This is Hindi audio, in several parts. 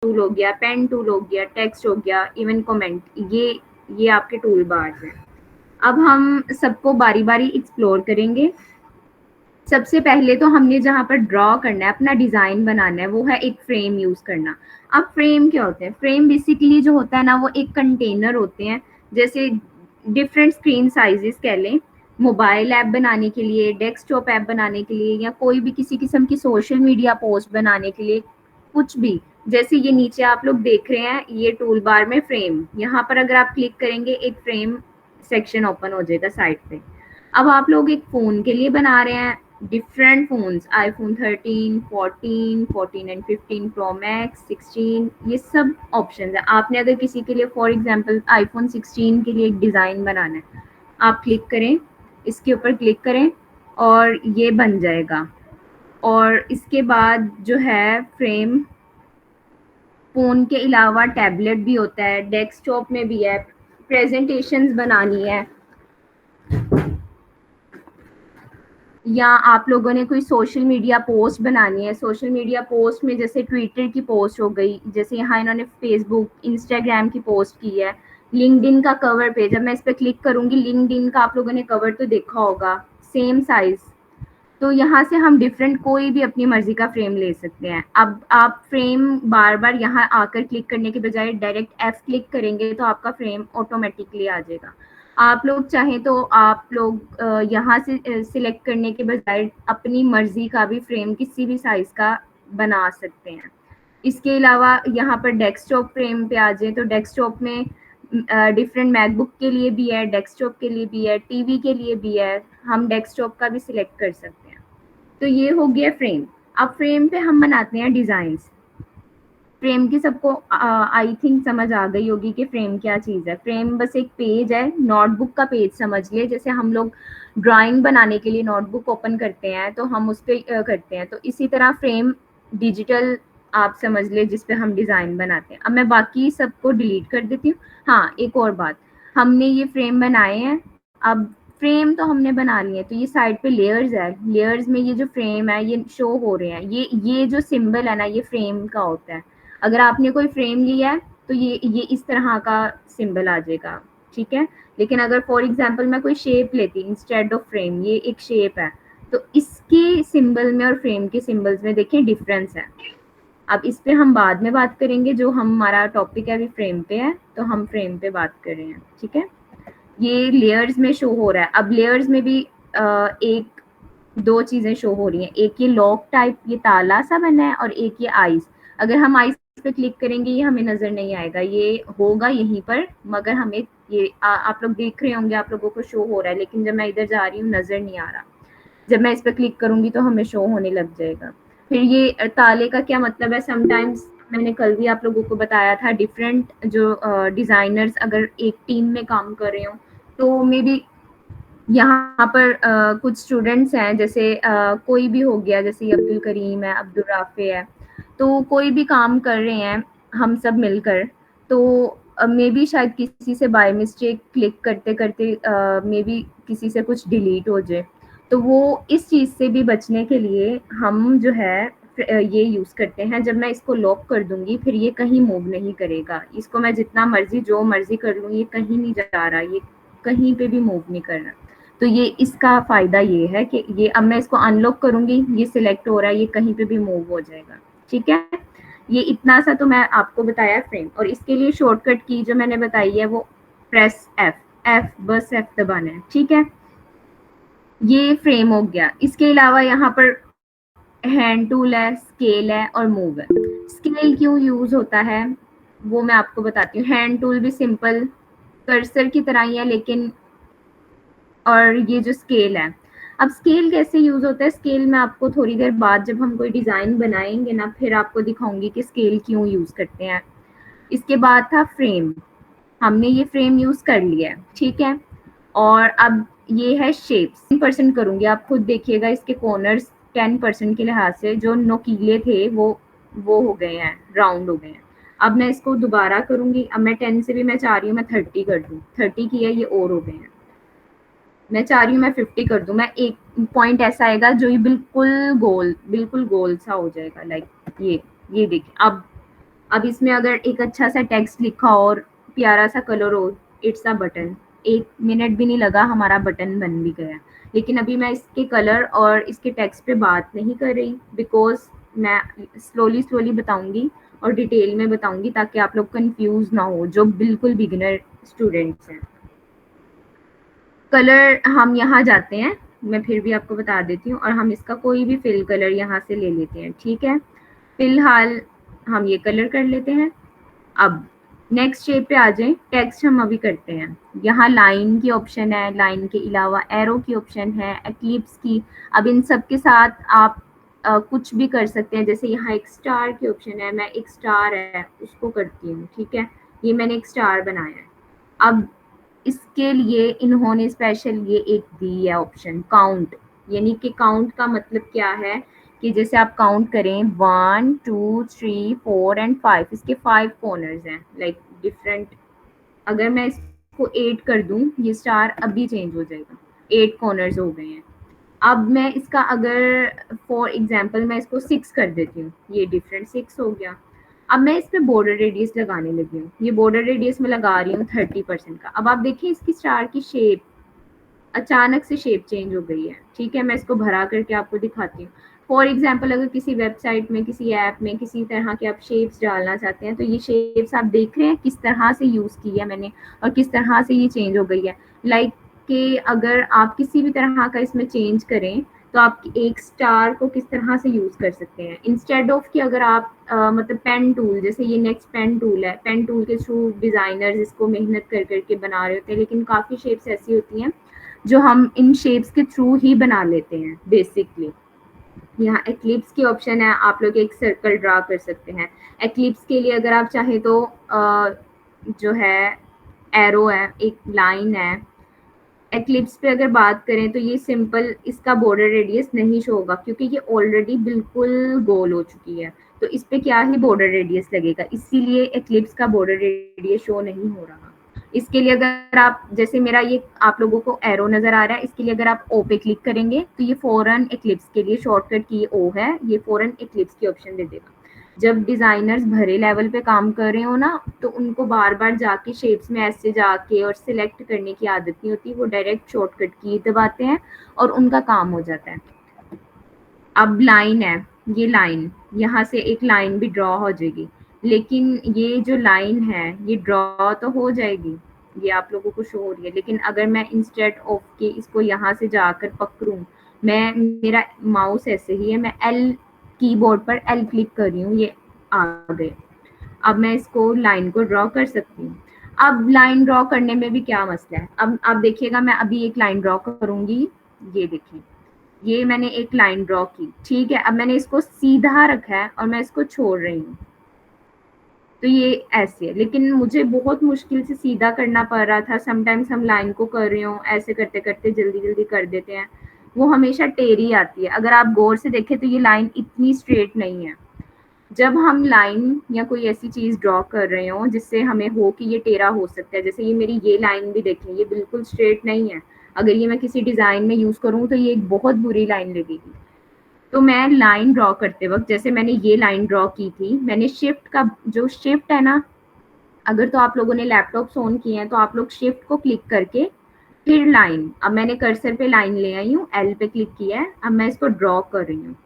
टूल हो गया, पेन टूल हो गया, टेक्स्ट हो गया, इवन कमेंट, ये आपके टूल बार्स हैं। अब हम सबको बारी बारी एक्सप्लोर करेंगे। सबसे पहले तो हमने जहाँ पर ड्रॉ करना है, अपना डिज़ाइन बनाना है, वो है एक फ्रेम यूज़ करना। अब फ्रेम क्या होते हैं? फ्रेम बेसिकली जो होता है ना, वो एक कंटेनर होते हैं, जैसे डिफरेंट स्क्रीन साइजेस कह लें, मोबाइल ऐप बनाने के लिए, डेस्कटॉप ऐप बनाने के लिए, या कोई भी किसी किस्म की सोशल मीडिया पोस्ट बनाने के लिए, कुछ भी। जैसे ये नीचे आप लोग देख रहे हैं, ये टूल बार में फ्रेम, यहाँ पर अगर आप क्लिक करेंगे एक फ्रेम सेक्शन ओपन हो जाएगा साइड पे। अब आप लोग एक फ़ोन के लिए बना रहे हैं, different phones, iPhone 13, 14, 14 and 15 pro max, 16, ये सब ऑप्शंस हैं। आपने अगर किसी के लिए फॉर एग्ज़ाम्पल आईफ़ोन 16 के लिए एक डिज़ाइन बनाना है, आप क्लिक करें, इसके ऊपर क्लिक करें और ये बन जाएगा। और इसके बाद जो है फ्रेम, फ़ोन के अलावा टैबलेट भी होता है, डेस्कटॉप में भी है, प्रेज़ेंटेशंस बनानी है, या आप लोगों ने कोई सोशल मीडिया पोस्ट बनानी है। सोशल मीडिया पोस्ट में जैसे ट्विटर की पोस्ट हो गई, जैसे यहाँ इन्होंने फेसबुक, इंस्टाग्राम की पोस्ट की है, लिंक्डइन का कवर पेज। जब मैं इस पर क्लिक करूँगी, लिंक्डइन का आप लोगों ने कवर तो देखा होगा, सेम साइज़। तो यहाँ से हम डिफरेंट कोई भी अपनी मर्जी का फ्रेम ले सकते हैं। अब आप फ्रेम बार बार यहाँ आकर क्लिक करने के बजाय डायरेक्ट एफ क्लिक करेंगे तो आपका फ्रेम ऑटोमेटिकली आ जाएगा। आप लोग चाहें तो आप लोग यहाँ से सिलेक्ट करने के बजाय अपनी मर्जी का भी फ्रेम किसी भी साइज का बना सकते हैं। इसके अलावा यहाँ पर डेस्कटॉप फ्रेम पे आ जाए तो डेस्कटॉप में डिफरेंट मैकबुक के लिए भी है, डेस्कटॉप के लिए भी है, टीवी के लिए भी है। हम डेस्कटॉप का भी सिलेक्ट कर सकते हैं। तो ये हो गया फ्रेम। अब फ्रेम पे हम बनाते हैं डिज़ाइंस। फ्रेम की सबको आई थिंक समझ आ गई होगी कि फ्रेम क्या चीज़ है। फ्रेम बस एक पेज है, नोटबुक का पेज समझ लिए। जैसे हम लोग ड्राइंग बनाने के लिए नोटबुक ओपन करते हैं तो हम उस पर करते हैं, तो इसी तरह फ्रेम डिजिटल आप समझ ले जिस पे हम डिज़ाइन बनाते हैं। अब मैं बाकी सबको डिलीट कर देती हूँ। हाँ, एक और बात, हमने ये फ्रेम बनाए हैं। अब फ्रेम तो हमने बना लिए, तो ये साइड पे लेयर्स है, लेयर्स में ये जो फ्रेम है ये शो हो रहे हैं। ये जो सिंबल है ना, ये फ्रेम का होता है। अगर आपने कोई फ्रेम लिया है तो ये इस तरह का सिंबल आ जाएगा, ठीक है। लेकिन अगर फॉर एग्जांपल मैं कोई शेप लेती इंस्टेड ऑफ फ्रेम, ये एक शेप है, तो इसके सिंबल में और फ्रेम के सिंबल्स में देखिए डिफरेंस है। अब इस पे हम बाद में बात करेंगे, जो हमारा टॉपिक है अभी फ्रेम पे है, तो हम फ्रेम पे बात कर रहे हैं, ठीक है। ये लेयर्स में शो हो रहा है। अब लेयर्स में भी एक दो चीजें शो हो रही हैं, एक ये लॉक टाइप, ये ताला सा बना है, और एक ये आइस। अगर हम आइस पे क्लिक करेंगे ये हमें नजर नहीं आएगा, ये होगा यहीं पर, मगर हमें ये आप लोग देख रहे होंगे, आप लोगों को शो हो रहा है, लेकिन जब मैं इधर जा रही हूँ नजर नहीं आ रहा। जब मैं इस पर क्लिक करूंगी तो हमें शो होने लग जाएगा। फिर ये ताले का क्या मतलब है, समटाइम्स मैंने कल भी आप लोगों को बताया था, डिफरेंट जो डिजाइनर्स अगर एक टीम में काम कर रहे हो, तो मे बी यहाँ पर कुछ स्टूडेंट्स हैं, जैसे कोई भी हो गया, जैसे ये अब्दुल करीम है, अब्दुल राफे है, तो कोई भी काम कर रहे हैं हम सब मिलकर, तो मे बी शायद किसी से बाय मिस्टेक क्लिक करते करते मे बी किसी से कुछ डिलीट हो जाए। तो वो इस चीज़ से भी बचने के लिए हम जो है ये यूज़ करते हैं। जब मैं इसको लॉक कर दूंगी फिर ये कहीं मूव नहीं करेगा। इसको मैं जितना मर्जी जो मर्जी कर लूँ, ये कहीं नहीं जा रहा, ये कहीं पे भी मूव नहीं कर रहा। तो ये इसका फ़ायदा ये है कि ये अब मैं इसको अनलॉक करूँगी, ये सिलेक्ट हो रहा है, ये कहीं पे भी मूव हो जाएगा, ठीक है। ये इतना सा तो मैं आपको बताया फ्रेम। और इसके लिए शॉर्टकट की जो मैंने बताई है वो प्रेस एफ, एफ बस एफ दबाना है, ठीक है। ये फ्रेम हो गया। इसके अलावा यहाँ पर हैंड टूल है, स्केल है और मूव है। स्केल क्यों यूज होता है वो मैं आपको बताती हूँ। हैंड टूल भी सिंपल कर्सर की तरह ही है, लेकिन और ये जो स्केल है, अब स्केल कैसे यूज होता है, स्केल मैं आपको थोड़ी देर बाद जब हम कोई डिजाइन बनाएंगे ना, फिर आपको दिखाऊंगी कि स्केल क्यों यूज करते हैं। इसके बाद था फ्रेम, हमने ये फ्रेम यूज कर लिया है, ठीक है। और अब ये है शेप्स, 10% करूंगी, आप खुद देखिएगा इसके कॉर्नर्स 10% के लिहाज से जो नोकीले थे वो हो गए हैं, राउंड हो गए हैं। अब मैं इसको दोबारा करूंगी, अब मैं 10 से भी मैं चाह रही हूँ मैं 30 कर दूँ, 30 की है, ये और हो गए हैं। मैं चाह रही हूँ मैं 50 कर दूँ, मैं एक पॉइंट ऐसा आएगा जो ये बिल्कुल गोल सा हो जाएगा, लाइक ये देखिए। अब अब इसमें अगर एक अच्छा सा टेक्स्ट लिखा हो और प्यारा सा कलर हो, इट्स अ बटन। 1 मिनट भी नहीं लगा, हमारा बटन बन भी गया। लेकिन अभी मैं इसके कलर और इसके टेक्स्ट पे बात नहीं कर रही, बिकॉज़ मैं स्लोली बताऊँगी और डिटेल में बताऊँगी, ताकि आप लोग कन्फ्यूज़ ना हो, जो बिल्कुल बिगिनर स्टूडेंट्स हैं। कलर हम यहाँ जाते हैं, मैं फिर भी आपको बता देती हूँ, और हम इसका कोई भी फिल कलर यहाँ से ले लेते हैं, ठीक है? फिलहाल हम ये कलर कर लेते हैं। अब नेक्स्ट शेप पे आ जाएँ, टेक्स्ट हम अभी करते हैं। यहाँ लाइन की ऑप्शन है, लाइन के अलावा एरो की ऑप्शन है, एक्लिप्स की। अब इन सब के साथ आप कुछ भी कर सकते हैं, जैसे यहाँ एक स्टार की ऑप्शन है, मैं एक स्टार है उसको करती हूँ, ठीक है? ये मैंने एक स्टार बनाया है। अब इसके लिए इन्होंने स्पेशल ये एक दी है ऑप्शन काउंट, यानी कि काउंट का मतलब क्या है कि जैसे आप काउंट करें 1 2 3 4 एंड 5, इसके 5 कॉर्नर्स हैं, लाइक डिफरेंट। अगर मैं इसको 8 कर दूं, ये स्टार अभी चेंज हो जाएगा, 8 कॉर्नर्स हो गए हैं। अब मैं इसका अगर फॉर एग्जांपल मैं इसको 6 कर देती हूँ, ये डिफरेंट 6 हो गया। अब मैं इस पे बॉर्डर रेडियस लगाने लगी हूँ, ये बॉर्डर रेडियस में लगा रही हूँ 30% का। अब आप देखिए इसकी स्टार की शेप, अचानक से शेप चेंज हो गई है, ठीक है? मैं इसको भरा करके आपको दिखाती हूँ। फॉर एग्जांपल अगर किसी वेबसाइट में, किसी ऐप में, किसी तरह के आप शेप्स डालना चाहते हैं, तो ये शेप्स आप देख रहे हैं किस तरह से यूज़ की है मैंने और किस तरह से ये चेंज हो गई है। लाइक कि अगर आप किसी भी तरह का इसमें चेंज करें, तो आप एक स्टार को किस तरह से यूज़ कर सकते हैं, इंस्टेड ऑफ कि अगर आप मतलब पेन टूल, जैसे ये नेक्स्ट पेन टूल है, पेन टूल के थ्रू डिज़ाइनर्स इसको मेहनत कर करके बना रहे होते हैं, लेकिन काफ़ी शेप्स ऐसी होती हैं जो हम इन शेप्स के थ्रू ही बना लेते हैं बेसिकली। यहाँ एक्लिप्स की ऑप्शन है, आप लोग एक सर्कल ड्रा कर सकते हैं। एक्लिप्स के लिए अगर आप चाहें तो जो है एरो है, एक लाइन है। एक्लिप्स पे अगर बात करें तो ये सिंपल, इसका बॉर्डर रेडियस नहीं शो होगा क्योंकि ये ऑलरेडी बिल्कुल गोल हो चुकी है, तो इस पे क्या ही बॉर्डर रेडियस लगेगा, इसीलिए एक्लिप्स का बॉर्डर रेडियस शो नहीं हो रहा। इसके लिए अगर आप, जैसे मेरा ये आप लोगों को एरो नजर आ रहा है, इसके लिए अगर आप ओ पे क्लिक करेंगे तो ये फौरन एक्लिप्स के लिए शॉर्टकट की ओ है, ये फौरन एक्लिप्स की ऑप्शन दे देगा। जब डिजाइनर्स भरे लेवल पे काम कर रहे हो ना, तो उनको बार बार जाके शेप्स में ऐसे जाके और सिलेक्ट करने की आदत नहीं होती, वो डायरेक्ट शॉर्टकट की दबाते हैं और उनका काम हो जाता है। अब लाइन है, ये लाइन, यहाँ से एक लाइन भी ड्रॉ हो जाएगी, लेकिन ये जो लाइन है ये ड्रॉ तो हो जाएगी, ये आप लोगों को शो हो रही है, लेकिन अगर मैं इंस्टेड ऑफ के इसको यहाँ से जाकर पकड़ूं, मैं, मेरा माउस ऐसे ही है, मैं एल कीबोर्ड पर एल क्लिक कर रही हूँ, ये आ गए। अब मैं इसको लाइन को ड्रॉ कर सकती हूँ। अब लाइन ड्रॉ करने में भी क्या मसला है, अब आप देखिएगा मैं अभी एक लाइन ड्रॉ करूंगी, ये देखिए, ये मैंने एक लाइन ड्रॉ की, ठीक है? अब मैंने इसको सीधा रखा है और मैं इसको छोड़ रही हूँ, तो ये ऐसे है, लेकिन मुझे बहुत मुश्किल से सीधा करना पड़ रहा था। समटाइम्स हम लाइन को कर रहे हो, ऐसे करते करते जल्दी जल्दी कर देते हैं, वो हमेशा टेढ़ी आती है। अगर आप गौर से देखें तो ये लाइन इतनी स्ट्रेट नहीं है। जब हम लाइन या कोई ऐसी चीज ड्रॉ कर रहे हो जिससे हमें हो कि ये टेढ़ा हो सकता है, जैसे ये मेरी ये लाइन भी देखें, ये बिल्कुल स्ट्रेट नहीं है, अगर ये मैं किसी डिजाइन में यूज करूँ तो ये एक बहुत बुरी लाइन लगेगी। तो मैं लाइन ड्रॉ करते वक्त, जैसे मैंने ये लाइन ड्रॉ की थी, मैंने शिफ्ट का जो शिफ्ट है ना, अगर तो आप लोगों ने लैपटॉप ऑन किए हैं तो आप लोग शिफ्ट को क्लिक करके फिर लाइन, अब मैंने कर्सर पे लाइन ले आई हूँ, एल पे क्लिक किया है, अब मैं इसको ड्रॉ कर रही हूँ।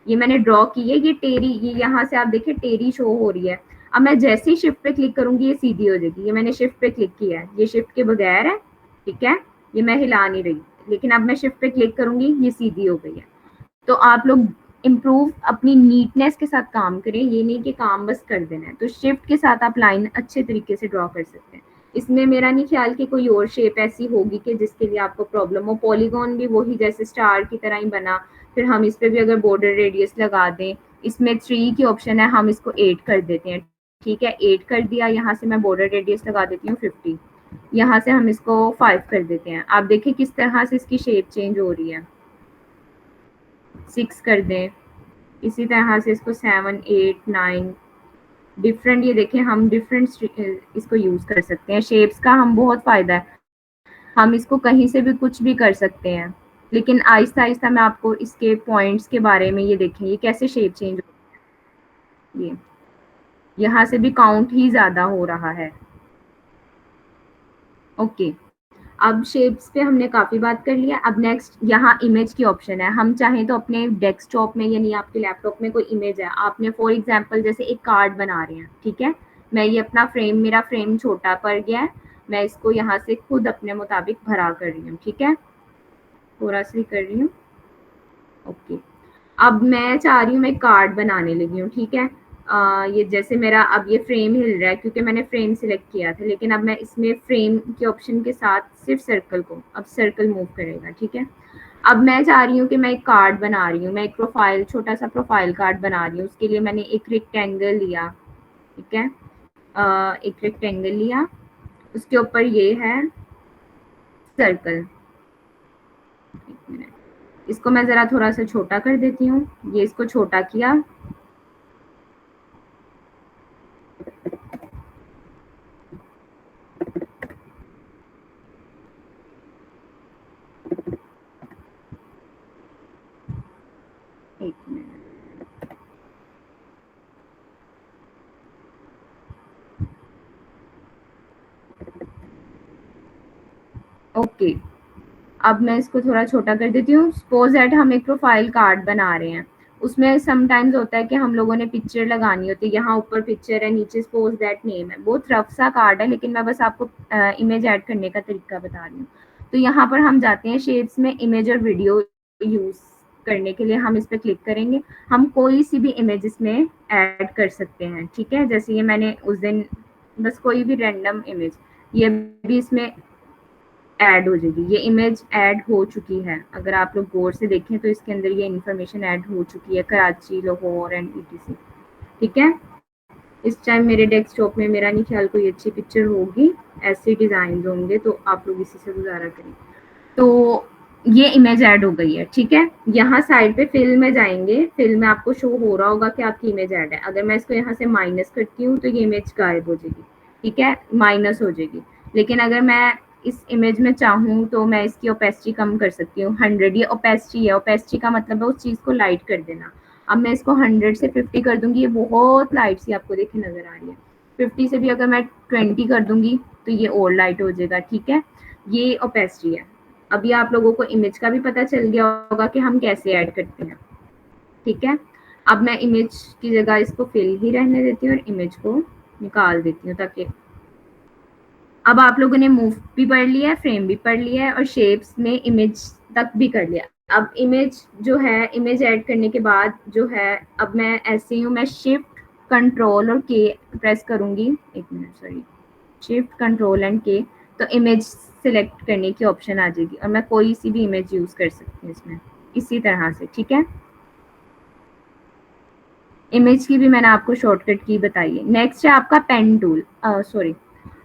ये मैंने ड्रॉ की है, ये टेरी, ये यहाँ से आप देखिए टेरी शो हो रही है। अब मैं जैसे ही शिफ्ट पे क्लिक करूंगी ये सीधी हो जाएगी, ये मैंने शिफ्ट पे क्लिक किया है, ये शिफ्ट के बगैर है, ठीक है? ये मैं हिला नहीं रही, लेकिन अब मैं शिफ्ट पे क्लिक करूंगी ये सीधी हो गई है। तो आप लोग इम्प्रूव अपनी नीटनेस के साथ काम करें, ये नहीं कि काम बस कर देना है। तो शिफ्ट के साथ आप लाइन अच्छे तरीके से ड्रॉ कर सकते हैं। इसमें मेरा नहीं ख्याल कि कोई और शेप ऐसी होगी कि जिसके लिए आपको प्रॉब्लम हो। पॉलीगॉन भी वही जैसे स्टार की तरह ही बना, फिर हम इस पे भी अगर बॉर्डर रेडियस लगा दें, इसमें 3 की ऑप्शन है, हम इसको 8 कर देते हैं, ठीक है? 8 कर दिया, यहाँ से मैं बॉर्डर रेडियस लगा देती हूँ 50, यहाँ से हम इसको 5 कर देते हैं। आप देखिए किस तरह से इसकी शेप चेंज हो रही है। 6 कर दें, इसी तरह से इसको 7 8 9 डिफरेंट, ये देखें हम डिफरेंट इसको यूज कर सकते हैं। शेप्स का हम बहुत फायदा है, हम इसको कहीं से भी कुछ भी कर सकते हैं। लेकिन आहिस्ता आहिस्ता मैं आपको इसके पॉइंट्स के बारे में, ये देखें ये कैसे शेप चेंज हो, ये यहाँ से भी काउंट ही ज़्यादा हो रहा है। ओके, अब शेप्स पे हमने काफ़ी बात कर लिया। अब नेक्स्ट यहाँ इमेज की ऑप्शन है। हम चाहें तो अपने डेस्कटॉप में यानी आपके लैपटॉप में कोई इमेज है, आपने फॉर एग्जांपल जैसे एक कार्ड बना रहे हैं, ठीक है। मैं ये अपना फ्रेम, मेरा फ्रेम छोटा पड़ गया है, मैं इसको यहाँ से खुद अपने मुताबिक भरा कर रही हूँ, ठीक है, थोड़ा सा ही कर रही हूँ। ओके, अब मैं चाह रही हूँ मैं कार्ड बनाने लगी हूँ, ठीक है। ये जैसे मेरा अब ये फ्रेम हिल रहा है क्योंकि मैंने फ्रेम सिलेक्ट किया था, लेकिन अब मैं इसमें फ्रेम के ऑप्शन के साथ सिर्फ सर्कल को, अब सर्कल मूव करेगा, ठीक है। अब मैं चाह रही हूँ कि मैं एक कार्ड बना रही हूँ, मैं एक प्रोफाइल, छोटा सा प्रोफाइल कार्ड बना रही हूँ। उसके लिए मैंने एक रेक्टेंगल लिया, ठीक है, एक रेक्टेंगल लिया, उसके ऊपर ये है सर्कल। एक मिनट, इसको मैं ज़रा थोड़ा सा छोटा कर देती हूँ, ये इसको छोटा किया। एक मिनट, ओके, अब मैं इसको थोड़ा छोटा कर देती हूँ। सपोज दैट हम एक प्रोफाइल कार्ड बना रहे हैं, उसमें समटाइम्स होता है कि हम लोगों ने पिक्चर लगानी होती है, यहाँ ऊपर पिक्चर है, नीचे सपोज दैट नेम है। बहुत रफ सा कार्ड है, लेकिन मैं बस आपको इमेज ऐड करने का तरीका बता रही हूँ। तो यहाँ पर हम जाते हैं शेप्स में, इमेज और वीडियो यूज करने के लिए हम इस पर क्लिक करेंगे। हम कोई सी भी इमेज इसमें ऐड कर सकते हैं, ठीक है। जैसे ये मैंने उस दिन बस कोई भी रैंडम इमेज, ये भी इसमें ऐड हो जाएगी। ये इमेज ऐड हो चुकी है, अगर आप लोग गौर से देखें तो इसके अंदर ये इन्फॉर्मेशन ऐड हो चुकी है, कराची, लाहौर एंड ईटीसी, ठीक है। इस टाइम मेरे डेस्कटॉप में मेरा नहीं ख्याल कोई अच्छी पिक्चर होगी, ऐसे डिजाइन होंगे, तो आप लोग इसी से गुजारा करें। तो ये इमेज ऐड हो गई है, ठीक है। यहाँ साइड पे फिल में जाएंगे, फिल में आपको शो हो रहा होगा कि आपकी इमेज ऐड है। अगर मैं इसको यहाँ से माइनस करती हूँ तो ये इमेज गायब हो जाएगी, ठीक है, माइनस हो जाएगी। लेकिन अगर मैं इस इमेज में चाहूँ तो मैं इसकी ओपेसिटी कम कर सकती हूँ, 100। ये ओपेसिटी है, ओपेसिटी का मतलब है उस चीज़ को लाइट कर देना। अब मैं इसको 100 से 50 कर दूंगी, ये बहुत लाइट सी आपको देखे नजर आ रही है। 50 से भी अगर मैं 20 कर दूंगी तो ये और लाइट हो जाएगा, ठीक है। ये ओपेसिटी है। अभी आप लोगों को इमेज का भी पता चल गया होगा कि हम कैसे ऐड करते हैं, ठीक है। अब मैं इमेज की जगह इसको फिल ही रहने देती हूँ और इमेज को निकाल देती हूँ, ताकि अब आप लोगों ने मूव भी पढ़ लिया है, फ्रेम भी पढ़ लिया है और शेप्स में इमेज तक भी कर लिया। अब इमेज जो है, इमेज ऐड करने के बाद जो है, अब मैं ऐसे ही हूँ, मैं शिफ्ट कंट्रोल और के प्रेस करूंगी, एक minute sorry, shift control and के, तो इमेज सिलेक्ट करने की ऑप्शन आ जाएगी और मैं कोई सी भी इमेज यूज कर सकती हूँ इसमें, इसी तरह से, ठीक है। इमेज की भी मैंने आपको शॉर्टकट की बताई है। नेक्स्ट है आपका पेन टूल। सॉरी,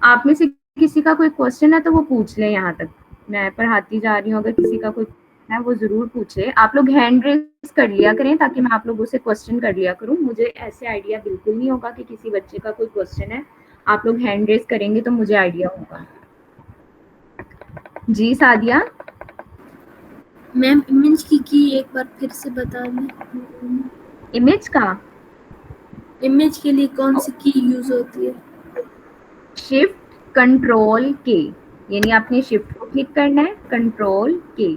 आप में से किसी का कोई क्वेश्चन है तो वो पूछ ले, यहाँ तक मैं पढ़ाती जा रही हूँ। अगर किसी का कोई है वो जरूर पूछे। आप लोग हैंड रेज कर लिया करें ताकि मैं आप लोगों से क्वेश्चन कर लिया करूँ। मुझे ऐसे आइडिया बिल्कुल नहीं होगा कि किसी बच्चे का कोई क्वेश्चन है। आप लोग हैंड रेज करेंगे तो मुझे आइडिया होगा। जी सादिया। मैम इमेज की एक बार फिर से बता दें। इमेज का इमेज के लिए कौन सी की यूज होती है? शिफ्ट कंट्रोल के, यानी आपने शिफ्ट को क्लिक करना है, कंट्रोल के,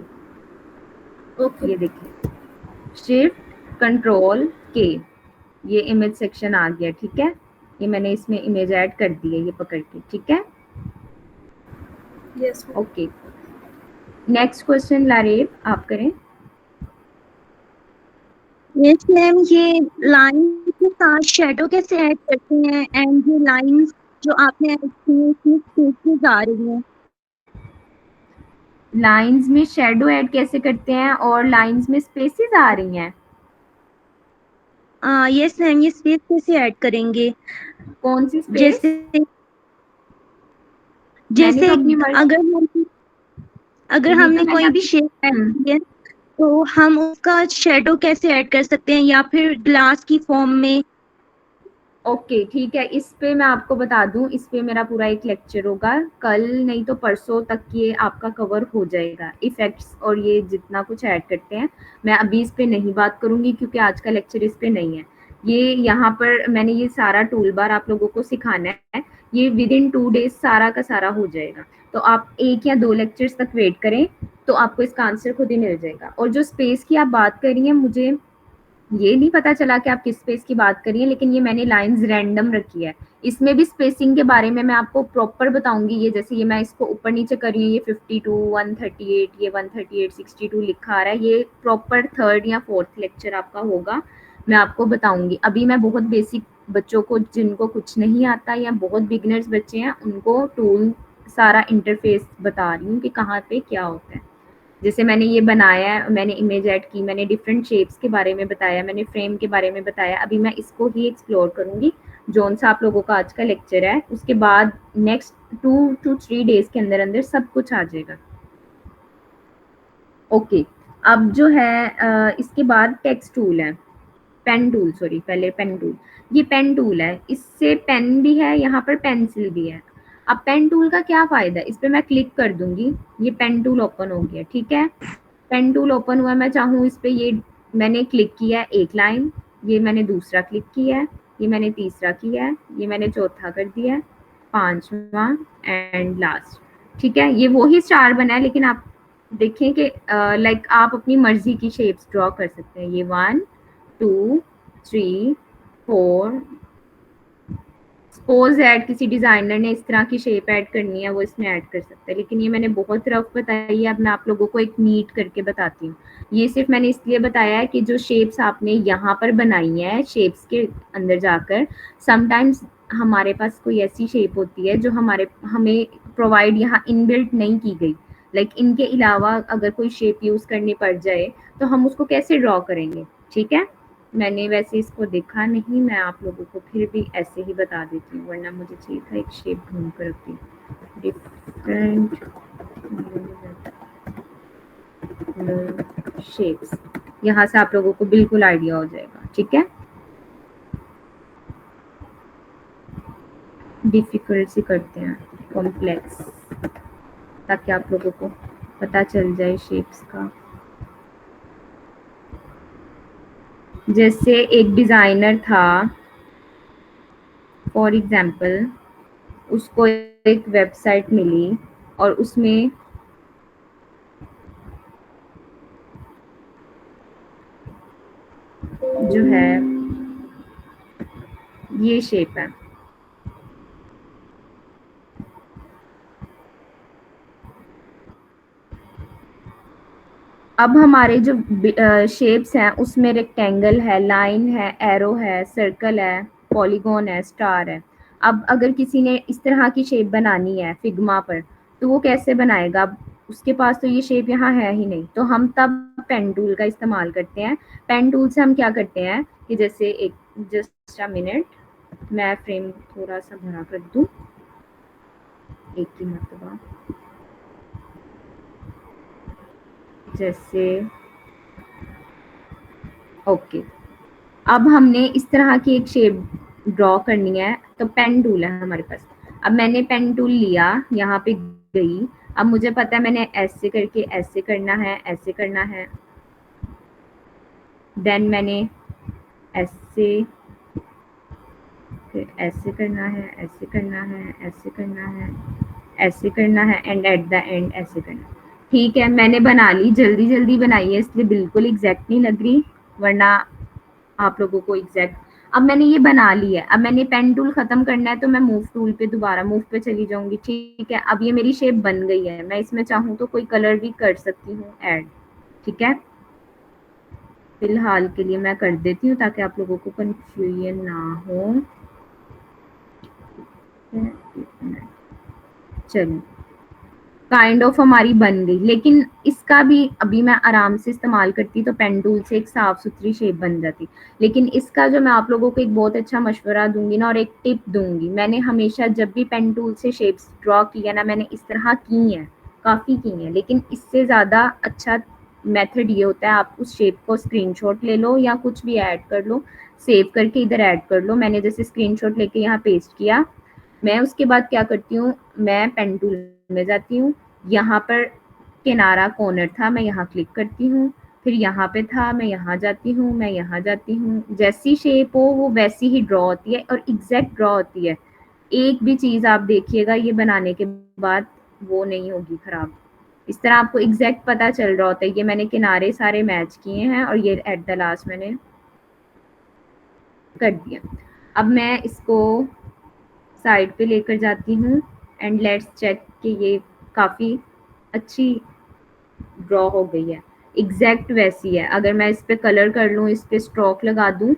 ओके ये देखिए शिफ्ट कंट्रोल के, ये इमेज सेक्शन आ गया, ठीक है। ये मैंने इसमें इमेज ऐड कर दी है, ये पकड़ के, ठीक है। Yes ma'am. Okay, next question Lareb आप करें। यस मैम, ये लाइन के साथ शेडो कैसे ऐड करते हैं एंड ये लाइंस जो आपने ऐड की हैं इसमें स्पेसेस आ रही हैं। लाइंस में शेडो ऐड कैसे करते हैं और लाइंस में स्पेसेस आ रही हैं? यस मैम, ये स्पेस कैसे ऐड करेंगे? कौन सी स्पेस? जैसे मैंने जैसे तो अपनी मर्जी, अगर ये तो हमने मैंने कोई भी अपनी, शेप ऐड की है तो हम उसका शेडो कैसे ऐड कर सकते हैं, या फिर ग्लास की फॉर्म में? ओके ठीक है, इस पे मैं आपको बता दूं, इस पे मेरा पूरा एक लेक्चर होगा कल, नहीं तो परसों तक ये आपका कवर हो जाएगा, इफेक्ट्स और ये जितना कुछ ऐड करते हैं। मैं अभी इस पे नहीं बात करूंगी क्योंकि आज का लेक्चर इस पे नहीं है, ये यहाँ पर मैंने ये सारा टूल बार आप लोगों को सिखाना है, ये विद इन 2 डेज सारा का सारा हो जाएगा। तो आप 1 या 2 लेक्चर्स तक वेट करें, तो आपको इसका आंसर खुद ही मिल जाएगा। और जो स्पेस की आप बात कर रही हैं, मुझे ये नहीं पता चला कि आप किस स्पेस की बात कर रही हैं, लेकिन ये मैंने लाइंस रैंडम रखी है। इसमें भी स्पेसिंग के बारे में मैं आपको प्रॉपर बताऊंगी। ये जैसे ये मैं इसको ऊपर नीचे कर रही हूँ, ये 52, 138, ये 138, 62 लिखा आ रहा है, ये प्रॉपर 3rd या 4th लेक्चर आपका होगा, मैं आपको बताऊंगी। अभी मैं बहुत बेसिक बच्चों को, जिनको कुछ नहीं आता या बहुत बिगनर्स बच्चे हैं, उनको टूल सारा इंटरफेस बता रही हूँ कि कहाँ पे क्या होता है। जैसे मैंने ये बनाया है, मैंने इमेज ऐड की, मैंने डिफरेंट शेप्स के बारे में बताया, मैंने फ्रेम के बारे में बताया। अभी मैं इसको ही एक्सप्लोर करूंगी, जोन सा आप लोगों का आज का लेक्चर है। उसके बाद नेक्स्ट 2 to 3 डेज के अंदर अंदर सब कुछ आ जाएगा। ओके, अब जो है इसके बाद टेक्स्ट टूल है, पेन टूल, सॉरी पहले पेन टूल। ये पेन टूल है, इससे पेन भी है, यहाँ पर पेंसिल भी है। अब पेन टूल का क्या फायदा है, इस पे मैं क्लिक कर दूंगी, ये पेन टूल ओपन हो गया, ठीक है। पेन टूल ओपन हुआ, मैं चाहूँ इस पे, ये मैंने क्लिक किया है 1 लाइन, ये मैंने दूसरा क्लिक किया है, ये मैंने तीसरा किया है, ये मैंने चौथा कर दिया है, 5वां एंड लास्ट, ठीक है। ये वही स्टार बना है, लेकिन आप देखें कि लाइक आप अपनी मर्जी की शेप्स ड्रॉ कर सकते हैं। ये 1 2 3 4, सपोज ऐड किसी डिजाइनर ने इस तरह की शेप ऐड करनी है, वो इसमें ऐड कर सकता है। लेकिन ये मैंने बहुत रफ बताई है, अब मैं आप लोगों को एक नीट करके बताती हूँ। ये सिर्फ मैंने इसलिए बताया है कि जो शेप्स आपने यहाँ पर बनाई है, शेप्स के अंदर जाकर समटाइम्स हमारे पास कोई ऐसी शेप होती है जो हमें प्रोवाइड यहाँ इनबिल्ट नहीं की गई। लाइक इनके अलावा अगर कोई शेप यूज करनी पड़ जाए तो हम उसको कैसे ड्रॉ करेंगे, ठीक है। मैंने वैसे इसको देखा नहीं, मैं आप लोगों को फिर भी ऐसे ही बता देती हूँ, वरना मुझे चाहिए था एक शेप ढूंढ कर रखती। डिफरेंट शेप्स, यहाँ से आप लोगों को बिल्कुल आइडिया हो जाएगा, ठीक है। डिफिकल्ट से करते हैं, कॉम्प्लेक्स, ताकि आप लोगों को पता चल जाए शेप्स का। जैसे एक डिजाइनर था, फॉर एग्जाम्पल, उसको एक वेबसाइट मिली और उसमें जो है ये शेप है। अब हमारे जो शेप्स हैं उसमें रेक्टेंगल है, लाइन है, एरो है, सर्कल है, पॉलीगॉन है, स्टार है। अब अगर किसी ने इस तरह की शेप बनानी है फिग्मा पर, तो वो कैसे बनाएगा। अब उसके पास तो ये शेप यहाँ है ही नहीं, तो हम तब पेन टूल का इस्तेमाल करते हैं। पेन टूल से हम क्या करते हैं कि जैसे एक जस्ट अ मिनट, मैं फ्रेम थोड़ा सा बड़ा कर दूं एक ही मरतबा, जैसे ओके। अब हमने इस तरह की एक शेप ड्रॉ करनी है, तो पेन टूल है हमारे पास। अब मैंने पेन टूल लिया, यहाँ पे गई, अब मुझे पता है मैंने ऐसे करके ऐसे करना है, ऐसे करना है, देन मैंने ऐसे, फिर ऐसे करना है, ऐसे करना है, ऐसे करना है, ऐसे करना है, एंड एट द एंड ऐसे करना। ठीक है, मैंने बना ली, जल्दी जल्दी बनाई है इसलिए बिल्कुल एग्जैक्ट नहीं लग रही, वरना आप लोगों को एग्जैक्ट। अब मैंने ये बना ली है, अब मैंने पेन टूल खत्म करना है, तो मैं मूव टूल पे दोबारा मूव पे चली जाऊंगी, ठीक है। अब ये मेरी शेप बन गई है, मैं इसमें चाहूँ तो कोई कलर भी कर सकती हूँ ऐड, ठीक है। फिलहाल के लिए मैं कर देती हूँ ताकि आप लोगों को कंफ्यूजन ना हो। चलिए, काइंड ऑफ हमारी बन गई, लेकिन इसका भी अभी मैं आराम से इस्तेमाल करती तो पेन टूल से एक साफ सुथरी शेप बन जाती। लेकिन इसका जो मैं आप लोगों को एक बहुत अच्छा मशवरा दूंगी ना, और एक टिप दूंगी, मैंने हमेशा जब भी पेन टूल से शेप्स ड्रॉ किया ना, मैंने इस तरह की हैं, काफ़ी की हैं, लेकिन इससे ज़्यादा अच्छा मेथड ये होता है, आप उस शेप को स्क्रीनशॉट ले लो या कुछ भी ऐड कर लो, सेव करके इधर ऐड कर लो। मैंने जैसे स्क्रीनशॉट लेके यहाँ पेस्ट किया, मैं उसके बाद क्या करती हूँ, मैं पेन टूल में जाती हूँ, यहाँ पर किनारा कॉर्नर था, मैं यहाँ क्लिक करती हूँ, फिर यहाँ पे था, मैं यहाँ जाती हूँ, मैं यहाँ जाती हूँ, जैसी शेप हो वो वैसी ही ड्रॉ होती है और एग्जैक्ट ड्रॉ होती है। एक भी चीज़ आप देखिएगा ये बनाने के बाद वो नहीं होगी खराब। इस तरह आपको एग्जैक्ट पता चल रहा होता है। ये मैंने किनारे सारे मैच किए हैं और ये एट द लास्ट मैंने कर दिया। अब मैं इसको साइड पे लेकर जाती हूँ एंड लेट्स चेक कि ये काफ़ी अच्छी ड्रॉ हो गई है, एग्जैक्ट वैसी है। अगर मैं इस पे कलर कर लूँ, इस पे स्ट्रोक लगा दूँ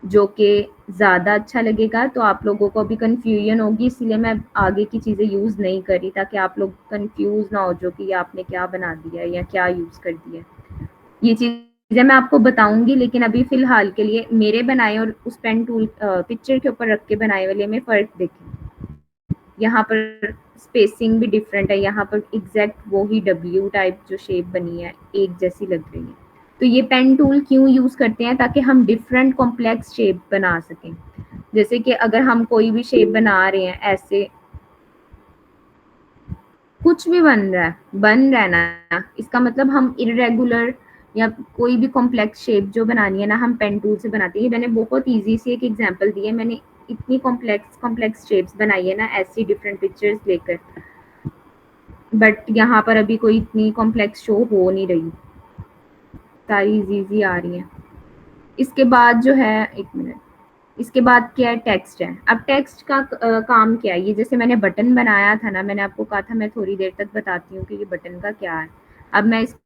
जो कि ज़्यादा अच्छा लगेगा, तो आप लोगों को भी कन्फ्यूजन होगी, इसीलिए मैं आगे की चीज़ें यूज़ नहीं करी ताकि आप लोग कन्फ्यूज ना हो जो कि आपने क्या बना दिया या क्या यूज़ कर दिया। ये चीज़ें मैं आपको बताऊंगी, लेकिन अभी फ़िलहाल के लिए मेरे बनाए और उस पेन टूल पिक्चर के ऊपर रख के बनाए वाले में फ़र्क देखें। यहाँ पर स्पेसिंग भी डिफरेंट है, यहाँ पर एग्जैक्ट वो ही डब्ल्यू टाइप जो शेप बनी है एक जैसी लग रही है। तो ये पेन टूल क्यों यूज़ करते हैं? ताकि हम डिफरेंट कॉम्प्लेक्स शेप बना सकें। जैसे कि अगर हम कोई भी शेप बना रहे हैं, ऐसे कुछ भी बन रहा है ना, इसका मतलब हम इरेगुलर या कोई भी कॉम्प्लेक्स शेप जो बनानी है ना, हम पेन टूल से बनाते हैं। मैंने बहुत ईजी से एक एग्जांपल दी है, मैंने इतनी कॉम्प्लेक्स शेप्स बनाई है ना ऐसी डिफरेंट पिक्चर्स लेकर, बट यहाँ पर अभी कोई इतनी कॉम्प्लेक्स शो हो नहीं रही, सारी इजी आ रही है। इसके बाद जो है, एक मिनट, इसके बाद क्या है, टेक्स्ट है। अब टेक्स्ट का काम क्या है? ये जैसे मैंने बटन बनाया था ना, मैंने आपको कहा था मैं थोड़ी देर तक बताती हूँ कि ये बटन का क्या है। अब मैं इसको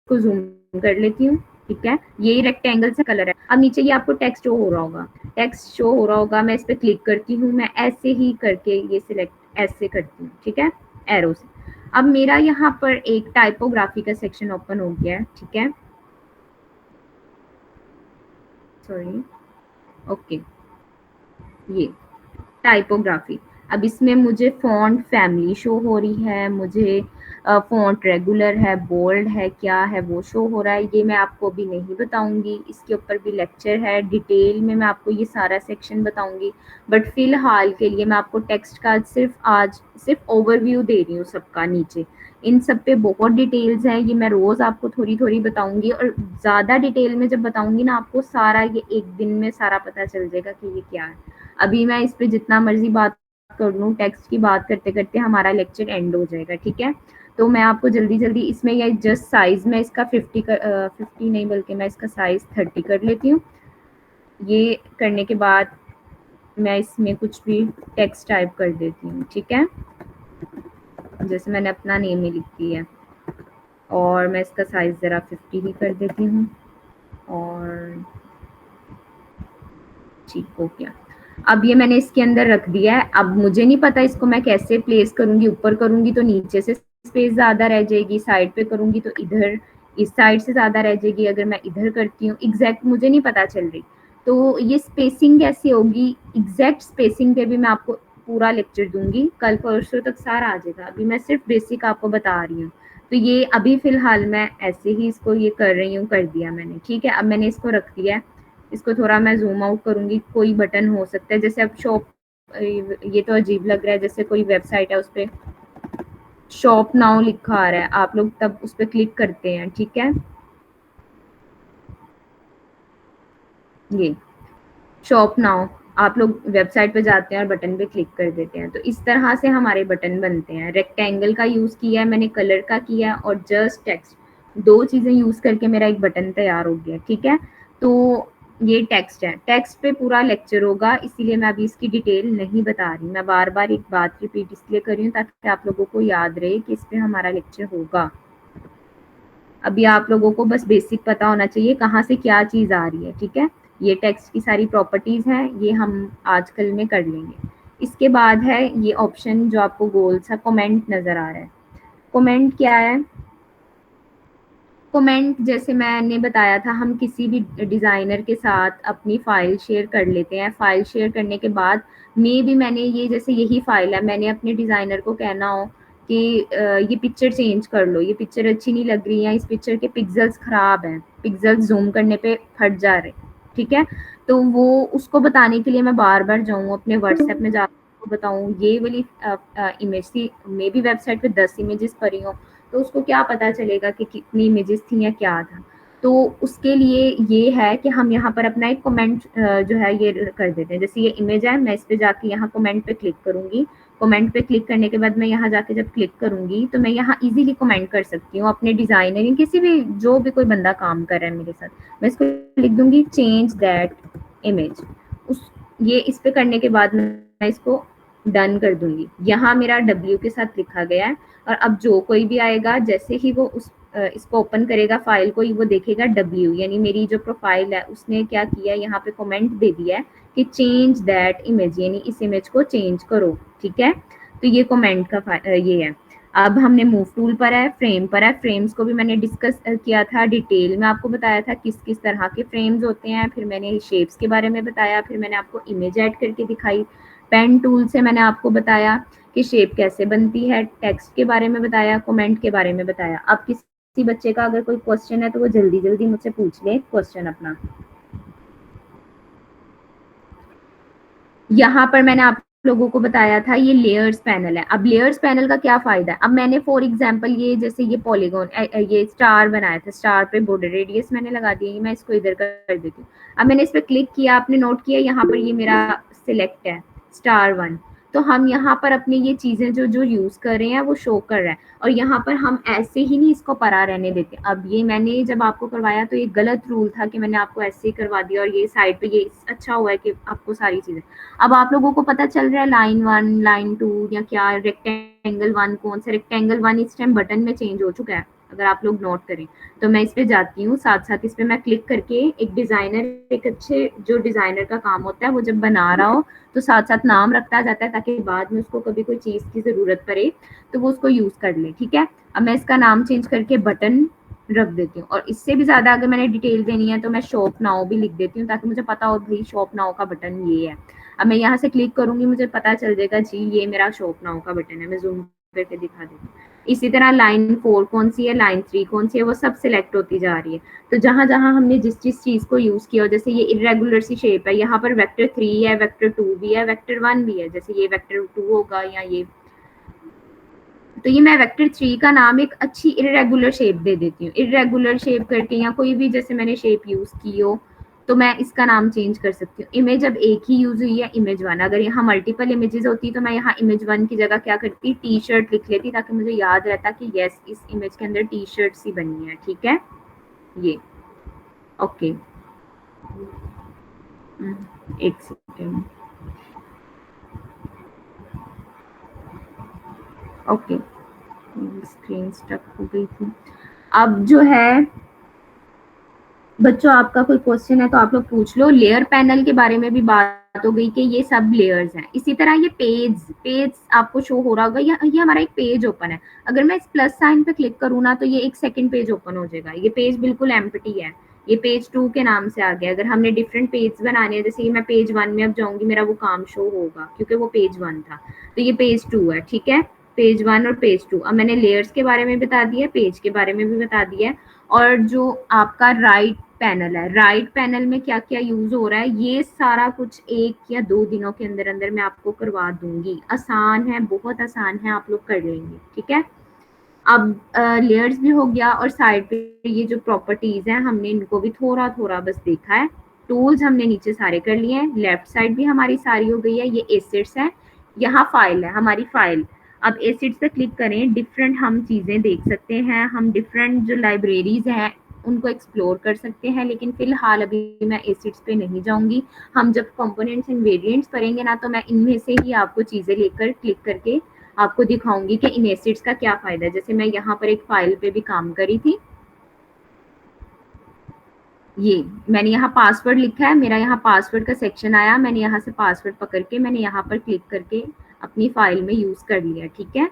जूम कर लेती हूँ, ठीक है। ये रेक्टेंगल से कलर है। अब नीचे ये आपको टेक्स्ट शो हो रहा होगा, टेक्स्ट शो हो रहा होगा। मैं इस पर क्लिक करती हूँ, मैं ऐसे ही करके ये सिलेक्ट ऐसे करती हूँ, ठीक है, एरो से। अब मेरा यहाँ पर एक टाइपोग्राफी का सेक्शन ओपन हो गया है, ठीक है, सॉरी, ओके, ये टाइपोग्राफी। अब इसमें मुझे फ़ॉन्ट फैमिली शो हो रही है, मुझे फ़ॉन्ट रेगुलर है, बोल्ड है, क्या है वो शो हो रहा है। ये मैं आपको अभी नहीं बताऊंगी, इसके ऊपर भी लेक्चर है, डिटेल में मैं आपको ये सारा सेक्शन बताऊंगी। बट फ़िलहाल के लिए मैं आपको टेक्स्ट का आज सिर्फ ओवरव्यू दे रही हूँ सबका। नीचे इन सब पे बहुत डिटेल्स हैं, ये मैं रोज़ आपको थोड़ी थोड़ी बताऊंगी, और ज़्यादा डिटेल में जब बताऊंगी ना आपको सारा, ये एक दिन में सारा पता चल जाएगा कि ये क्या है। अभी मैं इस पे जितना मर्जी बात कर लूँ, टेक्स्ट की बात करते करते हमारा लेक्चर एंड हो जाएगा, ठीक है। तो मैं आपको जल्दी जल्दी इसमें ये जस्ट साइज में इसका 50 नहीं बल्कि मैं इसका साइज 30 कर लेती हूँ। ये करने के बाद मैं इसमें कुछ भी टेक्स्ट टाइप कर देती हूँ, ठीक है, जैसे मैंने अपना नेम ही लिख दिया है, और मैं इसका साइज ज़रा 50 ही कर देती हूँ, और ठीक हो गया। अब ये मैंने इसके अंदर रख दिया है। अब मुझे नहीं पता इसको मैं कैसे प्लेस करूंगी, ऊपर करूंगी तो नीचे से स्पेस ज्यादा रह जाएगी, साइड पे करूंगी तो इधर इस साइड से ज्यादा रह जाएगी, अगर मैं इधर करती हूँ, एग्जैक्ट मुझे नहीं पता चल रही। तो ये स्पेसिंग कैसे होगी, एग्जैक्ट स्पेसिंग पे भी मैं आपको पूरा लेक्चर दूंगी, कल परसों तक सारा आ जाएगा। अभी मैं सिर्फ बेसिक आपको बता रही हूँ। तो ये अभी फिलहाल मैं ऐसे ही इसको ये कर रही हूँ, कर दिया मैंने, ठीक है। अब मैंने इसको रख दिया है, इसको थोड़ा मैं जूम आउट करूंगी। कोई बटन हो सकता है, जैसे अब शॉप, ये तो अजीब लग रहा है, जैसे कोई वेबसाइट है उस पर शॉप नाउ लिखा आ रहा है, आप लोग तब उस पर क्लिक करते हैं, ठीक है, ये शॉप नाउ, आप लोग वेबसाइट पे जाते हैं और बटन पे क्लिक कर देते हैं। तो इस तरह से हमारे बटन बनते हैं। रेक्टेंगल का यूज किया है मैंने, कलर का किया, और जस्ट टेक्स्ट, दो चीजें यूज करके मेरा एक बटन तैयार हो गया, ठीक है। तो ये टेक्स्ट है, टेक्स्ट पे पूरा लेक्चर होगा, इसीलिए मैं अभी इसकी डिटेल नहीं बता रही। मैं बार बार एक बात रिपीट इसलिए कर रही हूँ ताकि आप लोगों को याद रहे कि इस पे हमारा लेक्चर होगा। अभी आप लोगों को बस बेसिक पता होना चाहिए कहाँ से क्या चीज़ आ रही है, ठीक है। ये टेक्स्ट की सारी प्रॉपर्टीज हैं, ये हम आजकल में कर लेंगे। इसके बाद है ये ऑप्शन जो आपको गोल सा कमेंट नज़र आ रहा है। कमेंट क्या है? कमेंट जैसे मैंने बताया था, हम किसी भी डिज़ाइनर के साथ अपनी फ़ाइल शेयर कर लेते हैं। फ़ाइल शेयर करने के बाद मे भी मैंने ये, जैसे यही फ़ाइल है, मैंने अपने डिज़ाइनर को कहना हो कि ये पिक्चर चेंज कर लो, ये पिक्चर अच्छी नहीं लग रही है, इस पिक्चर के पिक्सल्स ख़राब हैं, पिक्सल्स जूम करने पे फट जा रहे, ठीक है। तो वो उसको बताने के लिए मैं बार बार जाऊँ अपने व्हाट्सएप में जा आपको बताऊं, ये वाली इमेज थी, मे बी वेबसाइट पे 10 इमेजेस पड़ी हो, तो उसको क्या पता चलेगा कि कितनी इमेजेस थी या क्या था। तो उसके लिए ये है कि हम यहाँ पर अपना एक कमेंट जो है ये कर देते हैं। जैसे ये इमेज है, मैं इस पे जाके यहाँ कमेंट पे क्लिक करूंगी। कमेंट पे क्लिक करने के बाद मैं यहाँ जाके जब क्लिक करूंगी तो मैं यहाँ इजीली कमेंट कर सकती हूँ अपने डिजाइनर या किसी भी जो भी कोई बंदा काम कर रहा है मेरे साथ, मैं इसको लिख दूंगी चेंज दैट इमेज। उस ये इस पे करने के बाद मैं इसको डन कर दूंगी। यहाँ मेरा W के साथ लिखा गया है, और अब जो कोई भी आएगा जैसे ही वो उस इसको ओपन करेगा फाइल को, वो देखेगा W, यानी मेरी जो प्रोफाइल है उसने क्या किया, यहाँ पे कमेंट दे दिया है कि चेंज दैट इमेज, यानी इस इमेज को चेंज करो। ठीक है, तो ये कमेंट का ये है। अब हमने मूव टूल पर है, फ्रेम पर है। फ्रेम्स को भी मैंने डिस्कस किया था, डिटेल में आपको बताया था किस किस तरह के फ्रेम्स होते हैं। फिर मैंने शेप्स के बारे में बताया, फिर मैंने आपको इमेज ऐड करके दिखाई। पेन टूल से मैंने आपको बताया कि शेप कैसे बनती है, टेक्स्ट के बारे में बताया, कमेंट के बारे में बताया। अब किसी बच्चे का अगर कोई क्वेश्चन है तो वो जल्दी जल्दी मुझसे पूछ ले क्वेश्चन अपना। यहाँ पर मैंने आप लोगों को बताया था ये लेयर्स पैनल है। अब लेयर्स पैनल का क्या फायदा है, अब मैंने फॉर एग्जांपल ये जैसे ये पॉलीगॉन ये स्टार बनाया था, स्टार पे बॉर्डर रेडियस मैंने लगा दिया, मैं इसको इधर कर देती हूँ। अब मैंने इस पर क्लिक किया, आपने नोट किया यहाँ पर ये मेरा सिलेक्ट है स्टार 1, तो हम यहाँ पर अपनी ये चीजें जो जो यूज कर रहे हैं वो शो कर रहा है, और यहाँ पर हम ऐसे ही नहीं इसको परा रहने देते। अब ये मैंने जब आपको करवाया तो ये गलत रूल था कि मैंने आपको ऐसे ही करवा दिया, और ये साइड पे ये अच्छा हुआ है कि आपको सारी चीजें, अब आप लोगों को पता चल रहा है लाइन 1 लाइन 2 या क्या रेक्टेंगल 1 कौन सा, रेक्टेंगल 1 इस टाइम बटन में चेंज हो चुका है अगर आप लोग नोट करें। तो मैं इस पे जाती हूँ, साथ साथ इस पे मैं क्लिक करके एक डिजाइनर, एक अच्छे जो डिजाइनर का काम होता है वो जब बना रहा हो तो साथ साथ नाम रखता जाता है, ताकि बाद में उसको कभी कोई चीज की जरूरत पड़े तो वो उसको यूज कर ले। ठीक है, अब मैं इसका नाम चेंज करके बटन रख देती हूँ, और इससे भी ज्यादा अगर मैंने डिटेल देनी है तो मैं शॉप नाउ भी लिख देती हूँ, ताकि मुझे पता हो भाई शॉप नाउ का बटन ये है। अब मैं यहाँ से क्लिक करूंगी, मुझे पता चल जाएगा जी ये मेरा शॉप नाउ का बटन है। मैं जूम करके दिखा देती हूँ। इसी तरह लाइन 4 कौन सी है, लाइन 3 कौन सी है, वो सब सिलेक्ट होती जा रही है। तो जहां जहां हमने जिस जिस चीज को यूज किया, जैसे ये इरेगुलर सी शेप है, यहाँ पर वेक्टर 3 है, वेक्टर 2 भी है, वेक्टर 1 भी है, जैसे ये वेक्टर 2 होगा या ये, तो ये मैं वेक्टर 3 का नाम एक अच्छी इरेगुलर शेप दे देती हूँ। इरेगुलर शेप करके, या कोई भी जैसे मैंने शेप यूज की हो तो मैं इसका नाम चेंज कर सकती हूँ। इमेज अब एक ही यूज हुई है, इमेज 1। अगर यहाँ मल्टीपल इमेजेस होती तो मैं यहाँ इमेज 1 की जगह क्या करती, टी शर्ट लिख लेती, ताकि मुझे याद रहता कि यस इस इमेज के अंदर टी शर्ट सी बनी है। ठीक है, ये ओके। एक सेकेंड, ओके स्क्रीन स्टक हो गई थी। अब जो है बच्चों, आपका कोई क्वेश्चन है तो आप लोग पूछ लो। लेयर पैनल के बारे में भी बात हो गई कि ये सब लेयर्स हैं। इसी तरह ये पेज आपको शो हो रहा होगा, ये हमारा एक पेज ओपन है। अगर मैं इस प्लस साइन पे क्लिक करूँ ना तो ये एक सेकंड पेज ओपन हो जाएगा। ये पेज बिल्कुल एम्प्टी है, ये पेज 2 के नाम से आ गया। अगर हमने डिफरेंट पेज बनाने हैं, जैसे मैं पेज 1 में अब जाऊंगी, मेरा वो काम शो होगा क्योंकि वो पेज 1 था, तो ये पेज 2 है। ठीक है, पेज 1 और पेज 2। अब मैंने लेयर्स के बारे में बता दिया, पेज के बारे में भी बता दिया। और जो आपका राइट पैनल है, राइट पैनल में क्या क्या यूज हो रहा है, ये सारा कुछ 1 या 2 दिनों के अंदर अंदर मैं आपको करवा दूंगी। आसान है, बहुत आसान है, आप लोग कर लेंगे। ठीक है, अब लेयर्स भी हो गया, और साइड पे ये जो प्रॉपर्टीज हैं हमने इनको भी थोड़ा थोड़ा बस देखा है। टूल्स हमने नीचे सारे कर लिए हैं, लेफ्ट साइड भी हमारी सारी हो गई है। ये एसिड्स है, यहाँ फाइल है हमारी फाइल। अब एसिड्स पे क्लिक करें, डिफरेंट हम चीजें देख सकते हैं, हम डिफरेंट जो लाइब्रेरीज हैं उनको एक्सप्लोर कर सकते हैं, लेकिन फिलहाल अभी मैं एसिड्स पे नहीं जाऊंगी। हम जब कंपोनेंट्स एंड वेरिएंट्स पढ़ेंगे ना तो मैं इनमें से ही आपको चीजें लेकर क्लिक करके आपको दिखाऊंगी कि इन एसिड्स का क्या फायदा है। जैसे मैं यहाँ पर एक फाइल पे भी काम करी थी, ये मैंने यहाँ पासवर्ड लिखा है, मेरा यहाँ पासवर्ड का सेक्शन आया, मैंने यहाँ से पासवर्ड पकड़ के मैंने यहाँ पर क्लिक करके अपनी फाइल में यूज कर लिया। ठीक है,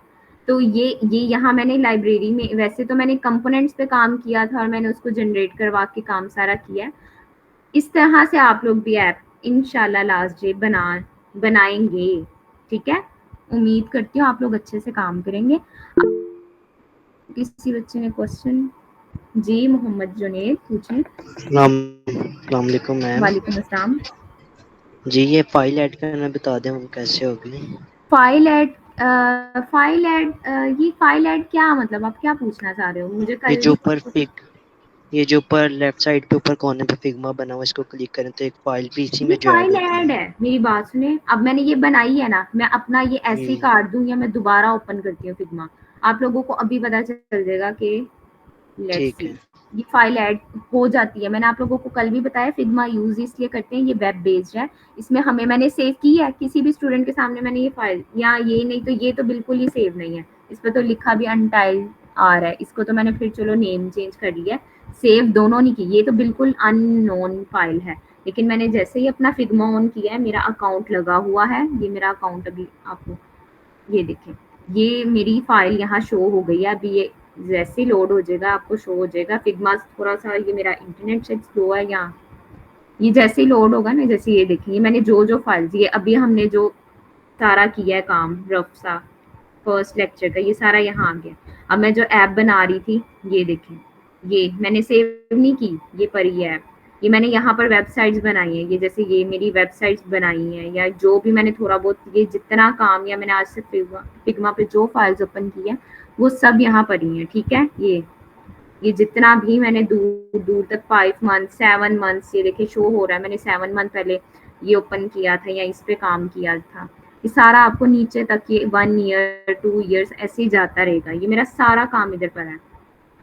तो ये यहाँ मैंने लाइब्रेरी में, वैसे तो मैंने कंपोनेंट्स पे काम किया था और मैंने उसको जनरेट करवा के काम सारा किया। इस तरह से आप लोग भी ऐप इंशाल्लाह लास्ट डे बनाएंगे। ठीक है, उम्मीद करती हूँ आप लोग अच्छे से काम करेंगे। किसी बच्चे ने क्वेश्चन? जी मोहम्मद जुनेद पूछें। अस्सलाम वालेकुम मैम। वालेकुम अस्सलाम। जी ये फाइल ऐड करना बता दें वो कैसे होगी। फाइल ऐड ये फाइल ऐड क्या मतलब आप क्या पूछना चाह रहे हो? मुझे ये कल जो भी ऊपर ये जो ऊपर लेफ्ट साइड पे ऊपर कोने पे फिग्मा बना हुआ है, इसको क्लिक करें तो एक फाइल भी इसी ये में जो ऐड फाइल होती ऐड है। है, मेरी बात सुने। अब मैंने ये बनाई है ना, मैं अपना ये ऐसे ही काट दूं या मैं दोबारा ओपन करती हूँ फिग्मा, आप लोगों को अभी पता चल जाएगा कि लेट्स ठीक सी है। ये फाइल ऐड हो जाती है। मैंने आप लोगों को कल भी बताया फिग्मा यूज इसलिए करते हैं, ये वेब बेस्ड है। इसमें हमें मैंने सेव की है, किसी भी स्टूडेंट के सामने मैंने ये फाइल या ये नहीं तो ये तो बिल्कुल ही सेव नहीं है। इस पर तो लिखा भी अनटाइल्ड आ रहा है, इसको तो मैंने फिर चलो नेम चेंज कर लिया है, सेव दोनों नहीं की। ये तो बिल्कुल अननोन फाइल है, लेकिन मैंने जैसे ही अपना फिग्मा ऑन किया है, मेरा अकाउंट लगा हुआ है। ये मेरा अकाउंट अभी आपको ये देखें, ये मेरी फाइल यहाँ शो हो गई है। अभी ये जैसे लोड हो जाएगा आपको शो हो जाएगा। फिग्मा थोड़ा सा ये मेरा इंटरनेट से स्लो है यहाँ, ये जैसे ही लोड होगा ना, जैसे ये देखिए ये मैंने जो फाइल्स ये अभी हमने जो सारा किया है काम रफ सा फर्स्ट लेक्चर का, ये सारा यहाँ आ गया। अब मैं जो ऐप बना रही थी ये देखें, ये मैंने सेव नहीं की, ये पड़ी है ऐप। ये मैंने यहाँ पर वेबसाइट्स बनाई है, ये जैसे ये मेरी वेबसाइट्स बनाई हैं, या जो भी मैंने थोड़ा बहुत ये जितना काम या मैंने आज से फिग्मा पे जो फाइल्स ओपन की है वो सब यहाँ पड़ी हैं। ठीक है, ये जितना भी मैंने दूर दूर तक 5 मंथ 7 मंथ्स ये देखिए शो हो रहा है, मैंने 7 मंथ पहले ये ओपन किया था या इस पे काम किया था। ये सारा आपको नीचे तक ये 1 ईयर 2 ईयर्स ऐसे ही जाता रहेगा। ये मेरा सारा काम इधर पर है।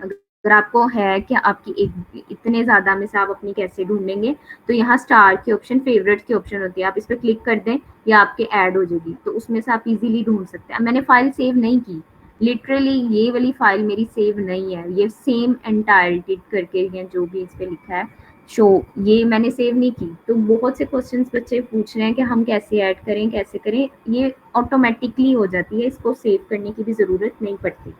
अगर आपको है कि आपकी एक इतने ज़्यादा में से आप अपनी कैसे ढूंढेंगे, तो यहाँ स्टार की ऑप्शन फेवरेट की ऑप्शन होती है, आप इस पर क्लिक कर दें या आपके ऐड हो जाएगी, तो उसमें से आप इजीली ढूंढ सकते हैं। मैंने फाइल सेव नहीं की, लिटरली ये वाली फाइल मेरी सेव नहीं है, ये सेम एंटायरिटी करके या जो भी इस पे लिखा है शो, ये मैंने सेव नहीं की। तो बहुत से क्वेश्चंस बच्चे पूछ रहे हैं कि हम कैसे ऐड करें कैसे करें, ये ऑटोमेटिकली हो जाती है, इसको सेव करने की भी ज़रूरत नहीं पड़ती।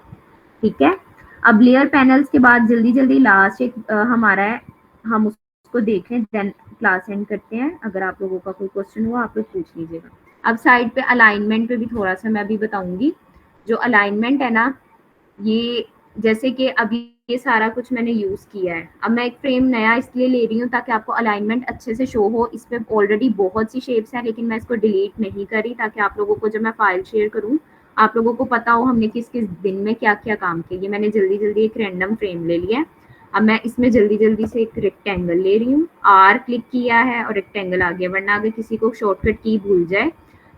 ठीक है, अब लेयर पैनल्स के बाद जल्दी जल्दी लास्ट एक हमारा है, हम उसको देखें देन क्लास एंड करते हैं। अगर आप लोगों का कोई क्वेश्चन हुआ आप लोग पूछ लीजिएगा। अब साइड पे अलाइनमेंट पे भी थोड़ा सा मैं अभी बताऊंगी। जो अलाइनमेंट है ना, ये जैसे कि अभी ये सारा कुछ मैंने यूज किया है, अब मैं एक फ्रेम नया इसलिए ले रही हूँ ताकि आपको अलाइनमेंट अच्छे से शो हो। इस पे ऑलरेडी बहुत सी शेप्स हैं, लेकिन मैं इसको डिलीट नहीं करी ताकि आप लोगों को जब मैं फाइल शेयर करूँ आप लोगों को पता हो हमने किस किस दिन में क्या क्या काम किया। ये मैंने जल्दी जल्दी एक रैंडम फ्रेम ले लिया है। अब मैं इसमें जल्दी जल्दी से एक रेक्टेंगल ले रही हूँ, आर क्लिक किया है और रेक्टेंगल आ गया, वरना अगर किसी को शॉर्टकट की भूल जाए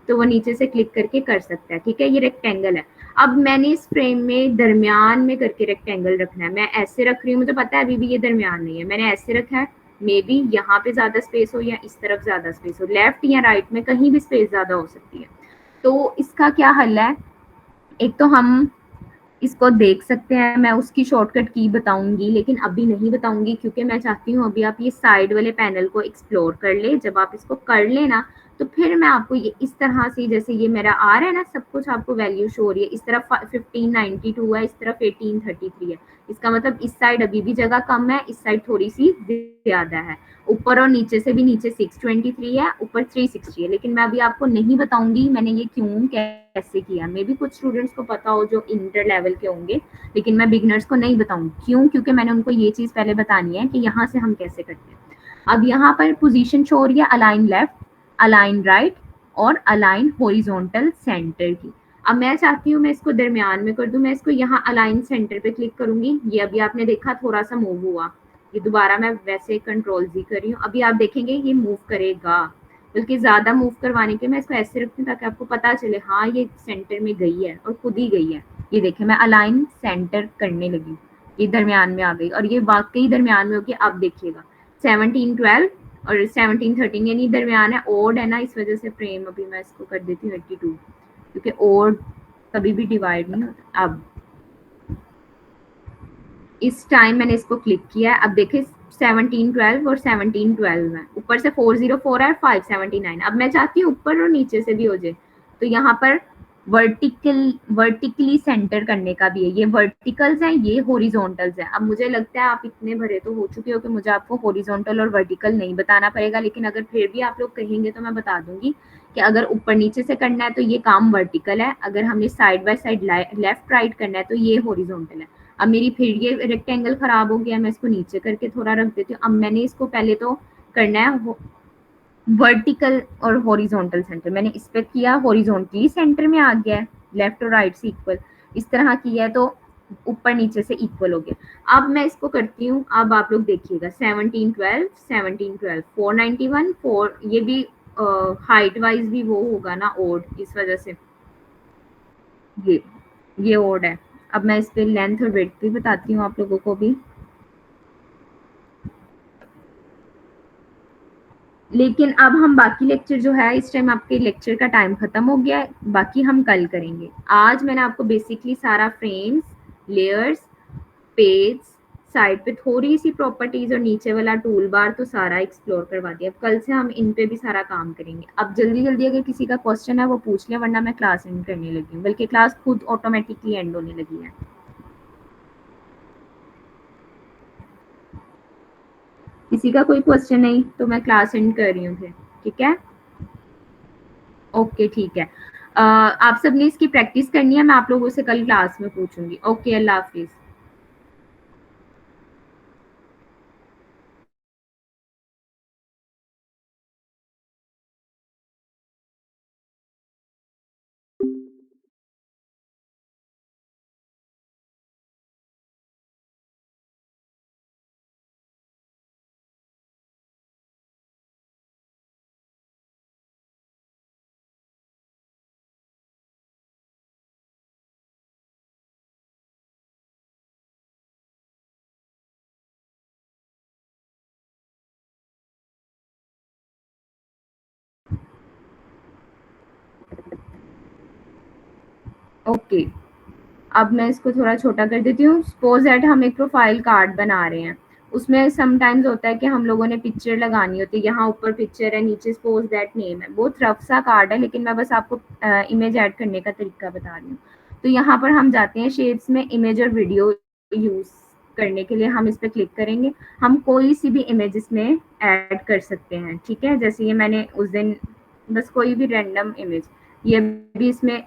तो वो नीचे से क्लिक करके कर सकता है। ठीक है, ये रेक्टेंगल है। अब मैंने इस फ्रेम में दरमियान में करके रेक्टेंगल रखना है। मैं ऐसे रख रही हूँ, मुझे पता है अभी भी ये दरमियान नहीं है, मैंने ऐसे रखा है। मे बी यहाँ पे ज्यादा स्पेस हो या इस तरफ ज्यादा स्पेस हो, लेफ्ट या राइट में कहीं भी स्पेस ज्यादा हो सकती है। तो इसका क्या हल है, एक तो हम इसको देख सकते हैं, मैं उसकी शॉर्टकट की बताऊंगी लेकिन अभी नहीं बताऊंगी, क्योंकि मैं चाहती हूँ अभी आप ये साइड वाले पैनल को एक्सप्लोर कर ले। जब आप इसको कर ले ना, तो फिर मैं आपको ये इस तरह से, जैसे ये मेरा आ रहा है ना, सब कुछ आपको वैल्यू शो हो रही है। इस तरफ 1592 है, इस तरफ 1833 है, इसका मतलब इस साइड अभी भी जगह कम है, इस साइड थोड़ी सी ज्यादा है। ऊपर और नीचे से भी, नीचे 623 है, ऊपर 360 है। लेकिन मैं अभी आपको नहीं बताऊंगी मैंने ये क्यों कैसे किया। मे भी कुछ स्टूडेंट्स को पता हो जो इंटर लेवल के होंगे, लेकिन मैं बिगनर्स को नहीं बताऊंगी। क्यों? क्योंकि मैंने उनको ये चीज पहले बतानी है कि यहाँ से हम कैसे करते हैं। अब यहाँ पर पोजीशन शो हो रही है अलाइन लेफ्ट, अलाइन राइट और अलाइन हॉरिजॉन्टल सेंटर की। अब मैं चाहती हूँ मैं इसको दरमियान में कर दूं, मैं इसको यहाँ अलाइन सेंटर पे क्लिक करूंगी। ये अभी आपने देखा थोड़ा सा मूव हुआ, ये दोबारा मैं वैसे कंट्रोल जी कर रही हूँ, अभी आप देखेंगे ये मूव करेगा। बल्कि ज्यादा मूव करवाने के मैं इसको ऐसे रखती हूँ ताकि आपको पता चले हाँ ये सेंटर में गई है और खुद ही गई है। ये देखें मैं अलाइन सेंटर करने लगी, ये दरमियान में आ गई और ये वाकई दरमियान में होगी। अब देखिएगा 1712 और 1713 यानी दरमियान है, ओड है ना, इस वजह से फ्रेम अभी मैं इसको कर देती हूँ 82, क्योंकि ओड कभी भी डिवाइड नहीं होता। अब इस टाइम मैंने इसको क्लिक किया है, अब देखें 1712 और 1712 है, ऊपर से 404 है, 579। अब मैं चाहती हूँ ऊपर और नीचे से भी हो जाए, तो यहाँ पर वर्टिकली सेंटर करने का भी है। ये वर्टिकल्स हैं, ये हॉरिजॉन्टल्स हैं। अब मुझे लगता है आप इतने भरे तो हो चुके हो कि मुझे आपको हॉरिजॉन्टल और वर्टिकल नहीं बताना पड़ेगा, लेकिन अगर फिर भी आप लोग कहेंगे तो मैं बता दूंगी कि अगर ऊपर नीचे से करना है तो ये काम वर्टिकल है, अगर हमने side by side left right करना है तो ये हॉरिजॉन्टल है। अब मेरी फिर ये रेक्टेंगल खराब हो गया, मैं इसको नीचे करके थोड़ा रख देती हूँ। अब मैंने इसको पहले तो करना है वर्टिकल और हॉरिजॉन्टल सेंटर, मैंने इस पे किया, हॉरिजॉन्टली सेंटर में आ गया है, लेफ्ट और राइट से इक्वल, इस तरह किया है तो ऊपर नीचे से इक्वल हो गया। अब मैं इसको करती हूँ, अब आप लोग देखिएगा 17 12 17 12 491 4, ये भी हाइट वाइज भी वो होगा ना ओड, इस वजह से ये ओड है। अब मैं इस पे लेंथ और विड्थ भी बताती हूँ आप लोगों को भी, लेकिन अब हम बाकी लेक्चर जो है, इस टाइम आपके लेक्चर का टाइम खत्म हो गया है, बाकी हम कल करेंगे। आज मैंने आपको बेसिकली सारा फ्रेम्स, लेयर्स, पेज, साइड पे थोड़ी सी प्रॉपर्टीज और नीचे वाला टूल बार तो सारा एक्सप्लोर करवा दिया। कल से हम इन पे भी सारा काम करेंगे। अब जल्दी जल्दी अगर किसी का क्वेश्चन है वो पूछ ले, वरना मैं क्लास एंड करने लगी हूँ, बल्कि क्लास खुद ऑटोमेटिकली एंड होने लगी है। किसी का कोई क्वेश्चन नहीं तो मैं क्लास एंड कर रही हूँ फिर, ठीक है? ओके ठीक है। आप सबने इसकी प्रैक्टिस करनी है, मैं आप लोगों से कल क्लास में पूछूंगी। ओके, अल्लाह हाफिज। ओके, अब मैं इसको थोड़ा छोटा कर देती हूँ। सपोज दैट हम एक प्रोफाइल कार्ड बना रहे हैं, उसमें समटाइम्स होता है कि हम लोगों ने पिक्चर लगानी होती है, यहाँ ऊपर पिक्चर है, नीचे सपोज दैट नेम है। बहुत रफ सा कार्ड है, लेकिन मैं बस आपको इमेज ऐड करने का तरीका बता रही हूँ। तो यहाँ पर हम जाते हैं शेप्स में, इमेज और वीडियो यूज करने के लिए हम इस पर क्लिक करेंगे। हम कोई सी भी इमेज इसमें ऐड कर सकते हैं, ठीक है? जैसे ये मैंने उस दिन बस कोई भी रैंडम इमेज, ये भी इसमें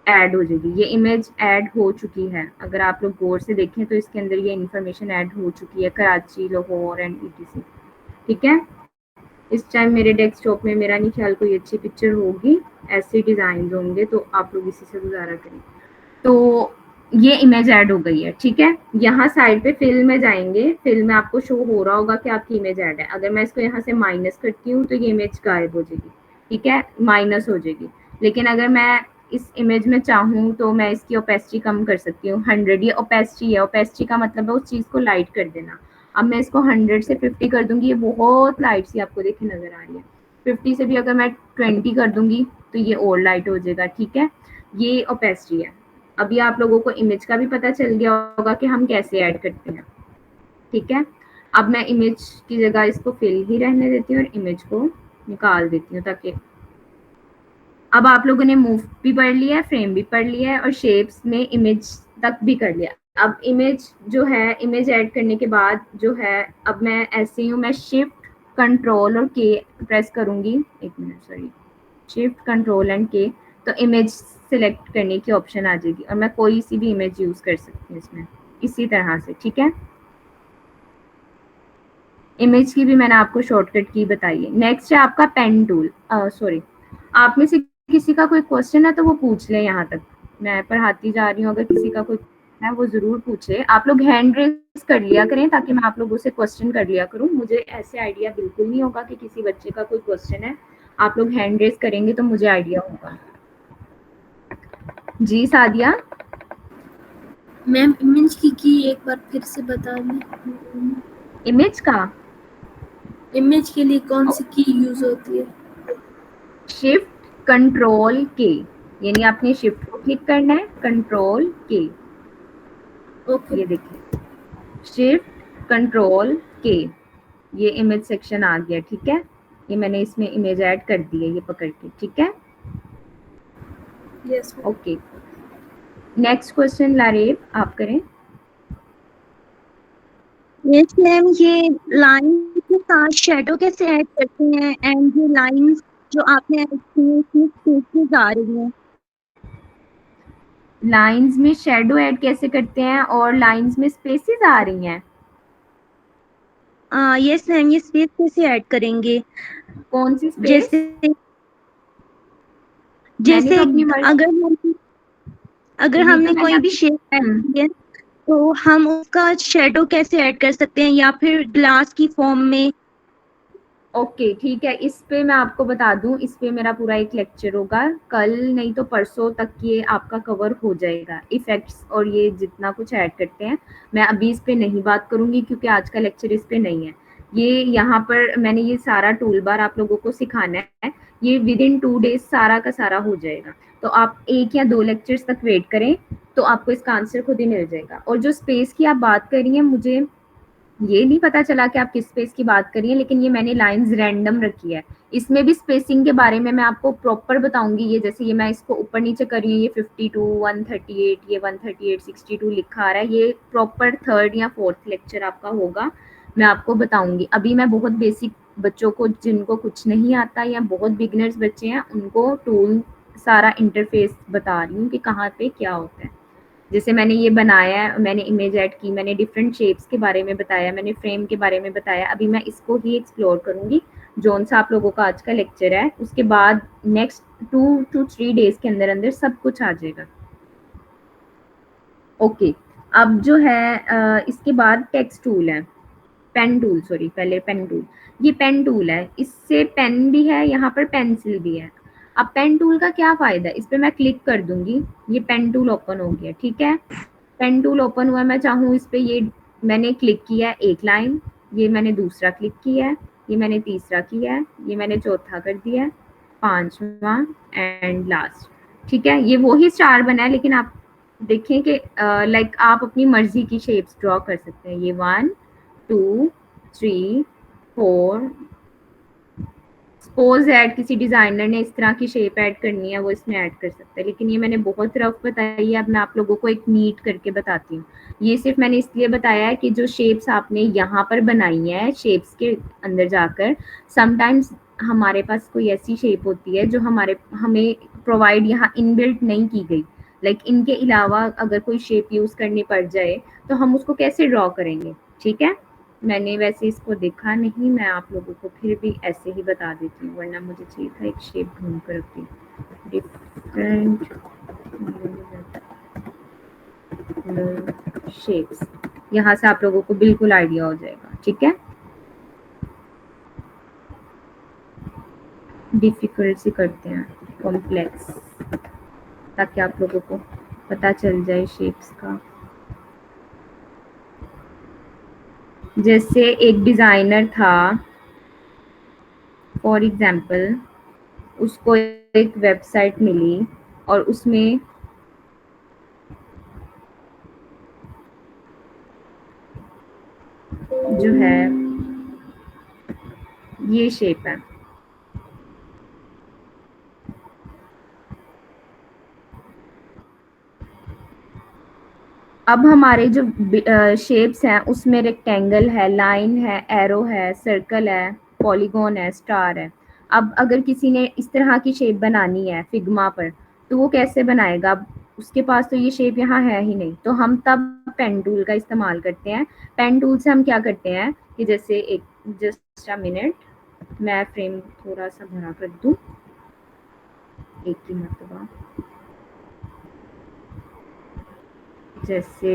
ऐड हो जाएगी। ये इमेज ऐड हो चुकी है, अगर आप लोग गौर से देखें तो इसके अंदर ये इन्फॉर्मेशन ऐड हो चुकी है, कराची, लाहौर एंड ईटीसी, ठीक है? इस टाइम मेरे डेस्कटॉप में मेरा नहीं ख्याल कोई अच्छी पिक्चर होगी, ऐसे डिजाइन होंगे, तो आप लोग इसी से गुजारा करें। तो ये इमेज ऐड हो गई है, ठीक है? यहाँ साइड पे फिल में जाएंगे, फिल में आपको शो हो रहा होगा कि आपकी इमेज ऐड है। अगर मैं इसको यहाँ से माइनस करती हूँ तो ये इमेज गायब हो जाएगी, ठीक है? माइनस हो जाएगी। लेकिन अगर मैं इस इमेज में चाहूँ तो मैं इसकी ओपेसिटी कम कर सकती हूँ, 100। ये ओपेसिटी है, ओपेसिटी का मतलब है उस चीज को लाइट कर देना। अब मैं इसको 100 से 50 कर दूंगी, ये बहुत लाइट सी आपको देखिए नजर आ रही है। 50 से भी अगर मैं 20 कर दूंगी तो ये और लाइट हो जाएगा, ठीक है? ये ओपेसिटी है। अभी आप लोगों को इमेज का भी पता चल गया होगा कि हम कैसे ऐड करते हैं, ठीक है? अब मैं इमेज की जगह इसको फिल ही रहने देती हूँ और इमेज को निकाल देती हूँ, ताकि अब आप लोगों ने मूव भी पढ़ लिया है, फ्रेम भी पढ़ लिया है और शेप्स में इमेज तक भी कर लिया। अब इमेज जो है, इमेज ऐड करने के बाद जो है, अब मैं ऐसे ही हूँ, मैं शिफ्ट कंट्रोल और के प्रेस करूंगी, एक minute sorry, shift control and के, तो इमेज सिलेक्ट करने की ऑप्शन आ जाएगी और मैं कोई सी भी इमेज यूज कर सकती हूँ इसमें, इसी तरह से, ठीक है? इमेज की भी मैंने आपको शॉर्टकट की बताई है। नेक्स्ट है आपका पेन टूल। सॉरी, आप में से किसी का कोई क्वेश्चन है तो वो पूछ ले, यहाँ तक मैं पढ़ाती जा रही हूँ। अगर किसी का कोई है वो जरूर पूछे। आप लोग हैंड रेज कर लिया करें ताकि मैं आप लोगों से क्वेश्चन कर लिया करूँ। मुझे ऐसे आइडिया बिल्कुल नहीं होगा कि किसी बच्चे का कोई क्वेश्चन है। आप लोग हैंड रेज करेंगे तो मुझे आइडिया होगा। जी सादिया। मैम इमेज की एक बार फिर से बता दें। इमेज का इमेज के लिए कौन सी की यूज होती है? शिफ्ट कंट्रोल के, यानी आपने शिफ्ट को क्लिक करना है, कंट्रोल के। ओके ये देखिए, शिफ्ट कंट्रोल के, ये इमेज सेक्शन आ गया, ठीक है? ये मैंने इसमें इमेज ऐड कर दी है, ये पकड़ के, ठीक है? Yes okay, next question Lareb आप करें। यस मैम, ये लाइन के साथ शेडो कैसे ऐड करते हैं एंड ये लाइंस जो आपने ऐड की हैं इसमें स्पेसेस आ रही हैं। लाइंस में शेडो ऐड कैसे करते हैं और लाइंस में स्पेसेस आ रही हैं? यस मैम, ये स्पेस कैसे ऐड करेंगे? कौन सी स्पेस? जैसे मैंने जैसे तो अपनी मर्जी। अगर ये तो हमने मैंने कोई भी शेप ऐड की है तो हम उसका शेडो कैसे ऐड कर सकते हैं, या फिर ग्लास की फॉर्म में? ओके ठीक है, इस पे मैं आपको बता दूं, इस पे मेरा पूरा एक लेक्चर होगा, कल नहीं तो परसों तक ये आपका कवर हो जाएगा, इफेक्ट्स और ये जितना कुछ ऐड करते हैं। मैं अभी इस पे नहीं बात करूंगी क्योंकि आज का लेक्चर इस पे नहीं है। ये यहाँ पर मैंने ये सारा टूल बार आप लोगों को सिखाना है, ये विद इन 2 डेज सारा का सारा हो जाएगा। तो आप 1 या 2 लेक्चर्स तक वेट करें तो आपको इसका आंसर खुद ही मिल जाएगा। और जो स्पेस की आप बात कर रही हैं, मुझे ये नहीं पता चला कि आप किस स्पेस की बात कर रही हैं, लेकिन ये मैंने लाइंस रैंडम रखी है। इसमें भी स्पेसिंग के बारे में मैं आपको प्रॉपर बताऊंगी। ये जैसे ये मैं इसको ऊपर नीचे कर रही हूँ, ये 52, 138, ये 138, 62 लिखा आ रहा है, ये प्रॉपर 3rd या 4th लेक्चर आपका होगा, मैं आपको बताऊंगी। अभी मैं बहुत बेसिक बच्चों को, जिनको कुछ नहीं आता या बहुत बिगनर्स बच्चे हैं, उनको टूल सारा इंटरफेस बता रही हूँ कि कहाँ पे क्या होता है। जैसे मैंने ये बनाया है, मैंने इमेज ऐड की, मैंने डिफरेंट शेप्स के बारे में बताया, मैंने फ्रेम के बारे में बताया। अभी मैं इसको ही एक्सप्लोर करूंगी, जोन सा आप लोगों का आज का लेक्चर है, उसके बाद नेक्स्ट 2 to 3 डेज के अंदर अंदर सब कुछ आ जाएगा। ओके, अब जो है इसके बाद टेक्स्ट टूल है, पेन टूल, सॉरी पहले पेन टूल। ये पेन टूल है, इससे पेन भी है, यहाँ पर पेंसिल भी है। अब पेन टूल का क्या फायदा है, इस पर मैं क्लिक कर दूंगी, ये पेन टूल ओपन हो गया। ठीक है, पेन टूल ओपन हुआ, मैं चाहूँ इस पे, ये मैंने क्लिक किया है एक लाइन, ये मैंने दूसरा क्लिक किया है, ये मैंने तीसरा किया है, ये मैंने चौथा कर दिया है, 5वां एंड लास्ट। ठीक है, ये वही स्टार बना है, लेकिन आप देखें कि लाइक आप अपनी मर्जी की शेप्स ड्रॉ कर सकते हैं। ये 1 2 3 4, सपोज ऐड किसी डिजाइनर ने इस तरह की शेप ऐड करनी है, वो इसमें ऐड कर सकता है, लेकिन ये मैंने बहुत रफ बताई है। अब मैं आप लोगों को एक नीट करके बताती हूँ। ये सिर्फ मैंने इसलिए बताया है कि जो शेप्स आपने यहाँ पर बनाई है, शेप्स के अंदर जाकर समटाइम्स हमारे पास कोई ऐसी शेप होती है जो हमें प्रोवाइड यहाँ इनबिल्ट नहीं की गई, लाइक इनके अलावा अगर कोई शेप यूज करनी पड़ जाए तो हम उसको कैसे ड्रॉ करेंगे। ठीक है, मैंने वैसे इसको देखा नहीं, मैं आप लोगों को फिर भी ऐसे ही बता देती हूँ, वरना मुझे चाहिए था एक शेप ढूंढ कर रखती। डिफरेंट शेप्स, यहाँ से आप लोगों को बिल्कुल आइडिया हो जाएगा। ठीक है, डिफिकल्ट सी करते हैं, कॉम्प्लेक्स, ताकि आप लोगों को पता चल जाए शेप्स का। जैसे एक डिजाइनर था, फॉर एग्जाम्पल, उसको एक वेबसाइट मिली और उसमें जो है ये शेप है। अब हमारे जो शेप्स हैं उसमें रेक्टेंगल है, लाइन है, एरो है, सर्कल है, पॉलीगॉन है, स्टार है। अब अगर किसी ने इस तरह की शेप बनानी है फिग्मा पर, तो वो कैसे बनाएगा? अब उसके पास तो ये शेप यहाँ है ही नहीं, तो हम तब पेन टूल का इस्तेमाल करते हैं। पेन टूल से हम क्या करते हैं कि जैसे एक, जस्ट अ मिनट, मैं फ्रेम थोड़ा सा बड़ा कर दूं, एक ही मरतबा, जैसे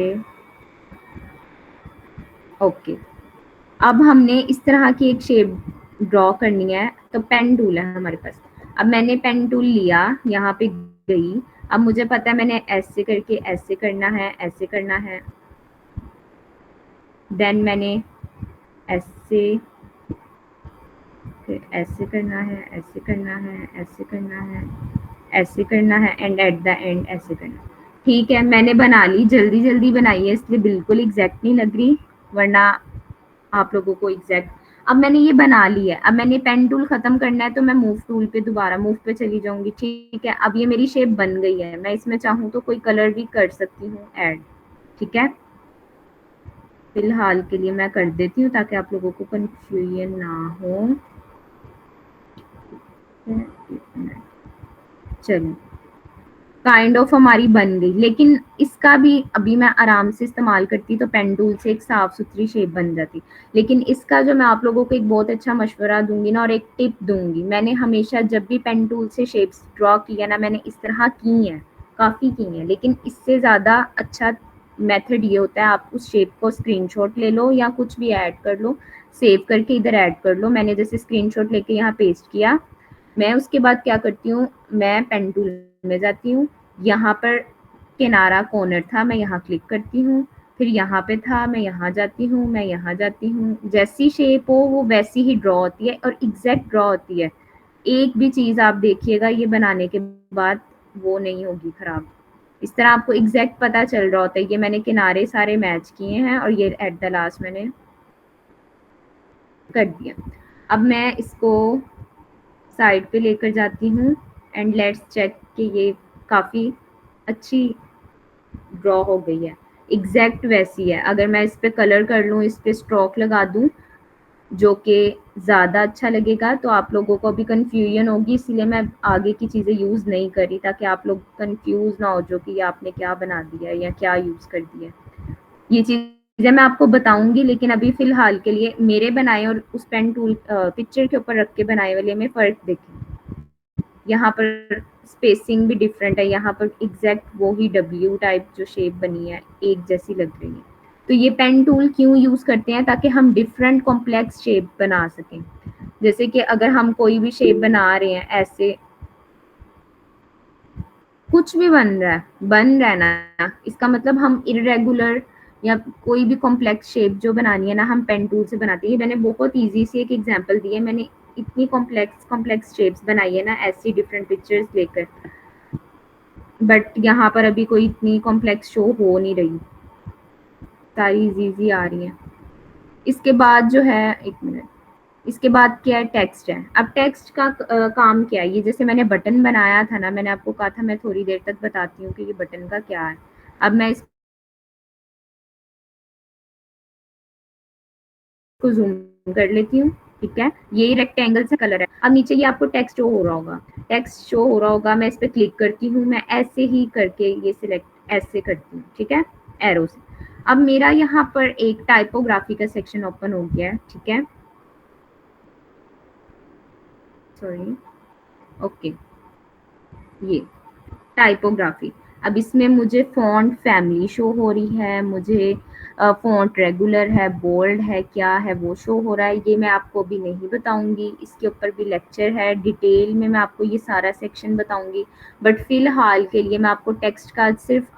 ओके। अब हमने इस तरह की एक शेप ड्रॉ करनी है, तो पेन टूल है हमारे पास। अब मैंने पेन टूल लिया, यहाँ पे गई, अब मुझे पता है मैंने ऐसे करके ऐसे करना है, ऐसे करना है, देन मैंने ऐसे, फिर ऐसे करना है, ऐसे करना है, ऐसे करना है, ऐसे करना है, एंड एट द एंड ऐसे करना है। ठीक है, मैंने बना ली, जल्दी जल्दी बनाई है इसलिए बिल्कुल एग्जैक्ट नहीं लग रही, वरना आप लोगों को एग्जैक्ट। अब मैंने ये बना ली है, अब मैंने पेन टूल खत्म करना है तो मैं मूव टूल पे, दोबारा मूव पे चली जाऊंगी। ठीक है, अब ये मेरी शेप बन गई है, मैं इसमें चाहूँ तो कोई कलर भी कर सकती हूँ ऐड। ठीक है, फिलहाल के लिए मैं कर देती हूँ ताकि आप लोगों को कंफ्यूजन ना हो। चलिए, काइंड ऑफ हमारी बन गई। लेकिन इसका भी अभी मैं आराम से इस्तेमाल करती तो पेन टूल से एक साफ सुथरी शेप बन जाती। लेकिन इसका जो मैं आप लोगों को एक बहुत अच्छा मशवरा दूंगी ना, और एक टिप दूंगी, मैंने हमेशा जब भी पेन टूल से शेप्स ड्रॉ किया ना, मैंने इस तरह की हैं, काफ़ी की हैं, लेकिन इससे ज़्यादा अच्छा मेथड ये होता है, आप उस शेप को स्क्रीनशॉट ले लो या कुछ भी ऐड कर लो, सेव करके इधर ऐड कर लो। मैंने जैसे स्क्रीनशॉट लेके यहाँ पेस्ट किया, मैं उसके बाद क्या करती हूँ, मैं पेन टूल में जाती हूँ, यहाँ पर किनारा कॉर्नर था, मैं यहाँ क्लिक करती हूँ, फिर यहाँ पे था, मैं यहाँ जाती हूँ, मैं यहाँ जाती हूँ, जैसी शेप हो वो वैसी ही ड्रॉ होती है और एग्जैक्ट ड्रॉ होती है। एक भी चीज़ आप देखिएगा ये बनाने के बाद वो नहीं होगी खराब। इस तरह आपको एग्जैक्ट पता चल रहा होता है। ये मैंने किनारे सारे मैच किए हैं और ये एट द लास्ट मैंने कर दिया। अब मैं इसको साइड पे लेकर जाती हूँ एंड लेट्स चेक कि ये काफ़ी अच्छी ड्रॉ हो गई है, एग्जैक्ट वैसी है। अगर मैं इस पे कलर कर लूँ, इस पे स्ट्रोक लगा दूँ, जो कि ज़्यादा अच्छा लगेगा, तो आप लोगों को भी कन्फ्यूजन होगी, इसीलिए मैं आगे की चीज़ें यूज़ नहीं करी ताकि आप लोग कन्फ्यूज़ ना हो जो कि ये आपने क्या बना दिया या क्या यूज़ कर दिया। ये चीज़ें मैं आपको बताऊंगी, लेकिन अभी फ़िलहाल के लिए मेरे बनाए और उस पेन टूल पिक्चर के ऊपर रख के बनाए वाले में फ़र्क देखें। यहाँ पर स्पेसिंग भी डिफरेंट है, यहाँ पर एग्जैक्ट वो ही डब्ल्यू टाइप जो शेप बनी है एक जैसी लग रही है। तो ये पेन टूल क्यों यूज़ करते हैं, ताकि हम डिफरेंट कॉम्प्लेक्स शेप बना सकें। जैसे कि अगर हम कोई भी शेप बना रहे हैं, ऐसे कुछ भी बन रहा है ना, इसका मतलब हम इरेगुलर या कोई भी कॉम्प्लेक्स शेप जो बनानी है ना, हम पेन टूल से बनाते हैं। मैंने बहुत इजी सी एक एग्जांपल दी है, मैंने इतनी कॉम्प्लेक्स शेप्स बनाई है ना ऐसी डिफरेंट पिक्चर्स लेकर, बट यहाँ पर अभी कोई इतनी कॉम्प्लेक्स शो हो नहीं रही, सारी इजी आ रही हैं। इसके बाद जो है, एक मिनट, इसके बाद क्या है, टेक्स्ट है। अब टेक्स्ट का काम क्या है, ये जैसे मैंने बटन बनाया था ना, मैंने आपको कहा था मैं थोड़ी देर तक बताती हूँ कि ये बटन का क्या है। अब मैं इसको जूम कर लेती हूँ, ठीक है, ये रेक्टेंगल से कलर है। अब नीचे ये आपको टेक्स्ट शो हो रहा होगा, टेक्स्ट शो हो रहा होगा, मैं इस पर क्लिक करती हूँ, मैं ऐसे ही करके ये सिलेक्ट ऐसे करती हूँ, ठीक है, एरो से। अब मेरा यहाँ पर एक टाइपोग्राफी का सेक्शन ओपन हो गया है, ठीक है, सॉरी, ओके, ये टाइपोग्राफी। अब इसमें मुझे फ़ॉन्ट फैमिली शो हो रही है, मुझे फ़ॉन्ट रेगुलर है, बोल्ड है, क्या है वो शो हो रहा है। ये मैं आपको भी नहीं बताऊंगी, इसके ऊपर भी लेक्चर है, डिटेल में मैं आपको ये सारा सेक्शन बताऊंगी। बट फ़िलहाल के लिए मैं आपको टेक्स्ट का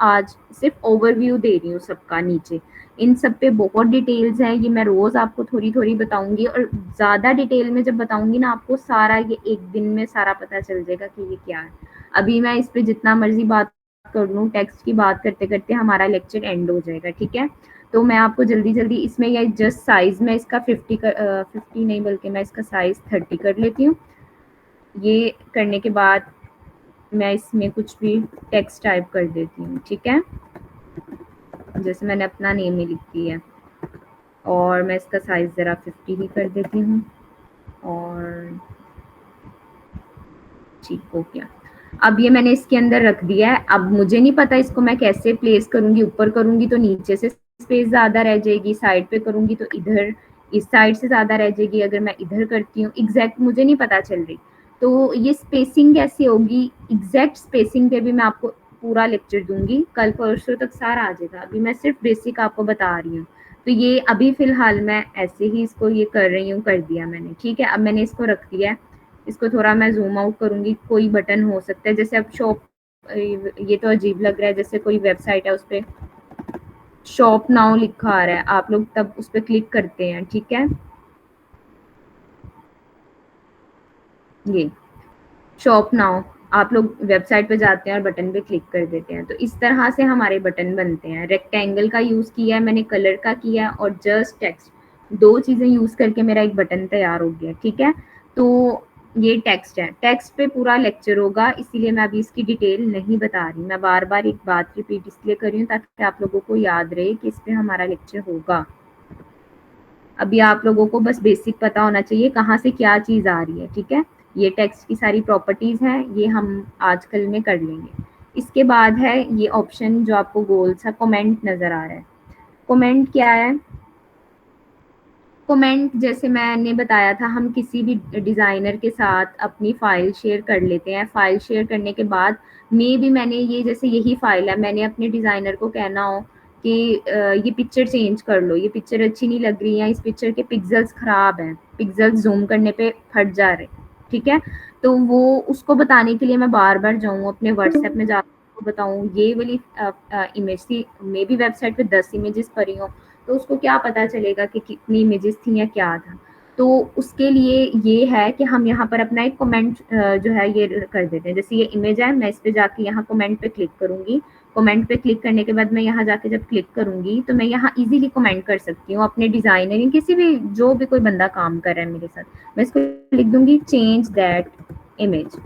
आज सिर्फ ओवरव्यू दे रही हूँ सबका। नीचे इन सब पे बहुत डिटेल्स हैं, ये मैं रोज़ आपको थोड़ी थोड़ी बताऊंगी, और ज़्यादा डिटेल में जब बताऊंगी ना आपको सारा, ये एक दिन में सारा पता चल जाएगा कि ये क्या है। अभी मैं इस पे जितना मर्जी बात कर लूँ, टेक्स्ट की बात करते करते हमारा लेक्चर एंड हो जाएगा, ठीक है। तो मैं आपको जल्दी जल्दी इसमें, या जस्ट साइज में इसका 50 नहीं, बल्कि मैं इसका साइज 30 कर लेती हूँ। ये करने के बाद मैं इसमें कुछ भी टेक्स्ट टाइप कर देती हूँ, ठीक है, जैसे मैंने अपना नेम ही लिख दिया है, और मैं इसका साइज ज़रा 50 ही कर देती हूँ, और ठीक हो गया। अब ये मैंने इसके अंदर रख दिया है। अब मुझे नहीं पता इसको मैं कैसे प्लेस करूंगी, ऊपर करूंगी तो नीचे से स्पेस ज़्यादा रह जाएगी, साइड पे करूंगी तो इधर इस साइड से ज़्यादा रह जाएगी, अगर मैं इधर करती हूँ, एग्जैक्ट मुझे नहीं पता चल रही। तो ये स्पेसिंग कैसे होगी, एग्जैक्ट स्पेसिंग पे भी मैं आपको पूरा लेक्चर दूंगी, कल परसों तक सारा आ जाएगा। अभी मैं सिर्फ बेसिक आपको बता रही हूँ। तो ये अभी फ़िलहाल मैं ऐसे ही इसको ये कर रही हूँ, कर दिया मैंने, ठीक है। अब मैंने इसको रख दिया है, इसको थोड़ा मैं जूम आउट करूंगी। कोई बटन हो सकता है, जैसे अब शॉप, ये तो अजीब लग रहा है, जैसे कोई वेबसाइट है उस पर शॉप नाउ लिखा आ रहा है, आप लोग तब उस पर क्लिक करते हैं, ठीक है, ये शॉप नाउ, आप लोग वेबसाइट पे जाते हैं और बटन पे क्लिक कर देते हैं। तो इस तरह से हमारे बटन बनते हैं। रेक्टेंगल का यूज़ किया है मैंने, कलर का किया है, और जस्ट टेक्स्ट, दो चीज़ें यूज़ करके मेरा एक बटन तैयार हो गया, ठीक है। तो ये टेक्स्ट है, टेक्स्ट पे पूरा लेक्चर होगा, इसीलिए मैं अभी इसकी डिटेल नहीं बता रही। मैं बार बार एक बात रिपीट इसलिए कर रही हूँ ताकि आप लोगों को याद रहे कि इस पर हमारा लेक्चर होगा। अभी आप लोगों को बस बेसिक पता होना चाहिए कहाँ से क्या चीज़ आ रही है, ठीक है। ये टेक्स्ट की सारी प्रॉपर्टीज़ हैं, ये हम आजकल में कर लेंगे। इसके बाद है ये ऑप्शन जो आपको गोल सा कमेंट नज़र आ रहा है। कमेंट क्या है? कमेंट जैसे मैंने बताया था, हम किसी भी डिज़ाइनर के साथ अपनी फ़ाइल शेयर कर लेते हैं। फ़ाइल शेयर करने के बाद मैंने ये जैसे यही फ़ाइल है, मैंने अपने डिज़ाइनर को कहना हो कि ये पिक्चर चेंज कर लो, ये पिक्चर अच्छी नहीं लग रही है, इस पिक्चर के पिक्सेल्स ख़राब हैं, पिक्सेल्स जूम करने पे फट जा रहे, ठीक है? तो वो उसको बताने के लिए मैं बार-बार जाऊँ अपने व्हाट्सएप में जाकर बताऊँ ये वाली इमेज थी, मे बी वेबसाइट पे 10 इमेजेस पड़ी हों, तो उसको क्या पता चलेगा कि कितनी इमेजेस थी या क्या था। तो उसके लिए ये है कि हम यहाँ पर अपना एक कमेंट जो है ये कर देते हैं। जैसे ये इमेज है, मैं इस पे जाके यहाँ कमेंट पे क्लिक करूँगी। कमेंट पे क्लिक करने के बाद मैं यहाँ जाके जब क्लिक करूँगी तो मैं यहाँ इजीली कमेंट कर सकती हूँ अपने डिज़ाइनर या किसी भी जो भी कोई बंदा काम कर रहा है मेरे साथ। मैं इसको लिख दूँगी चेंज दैट इमेज।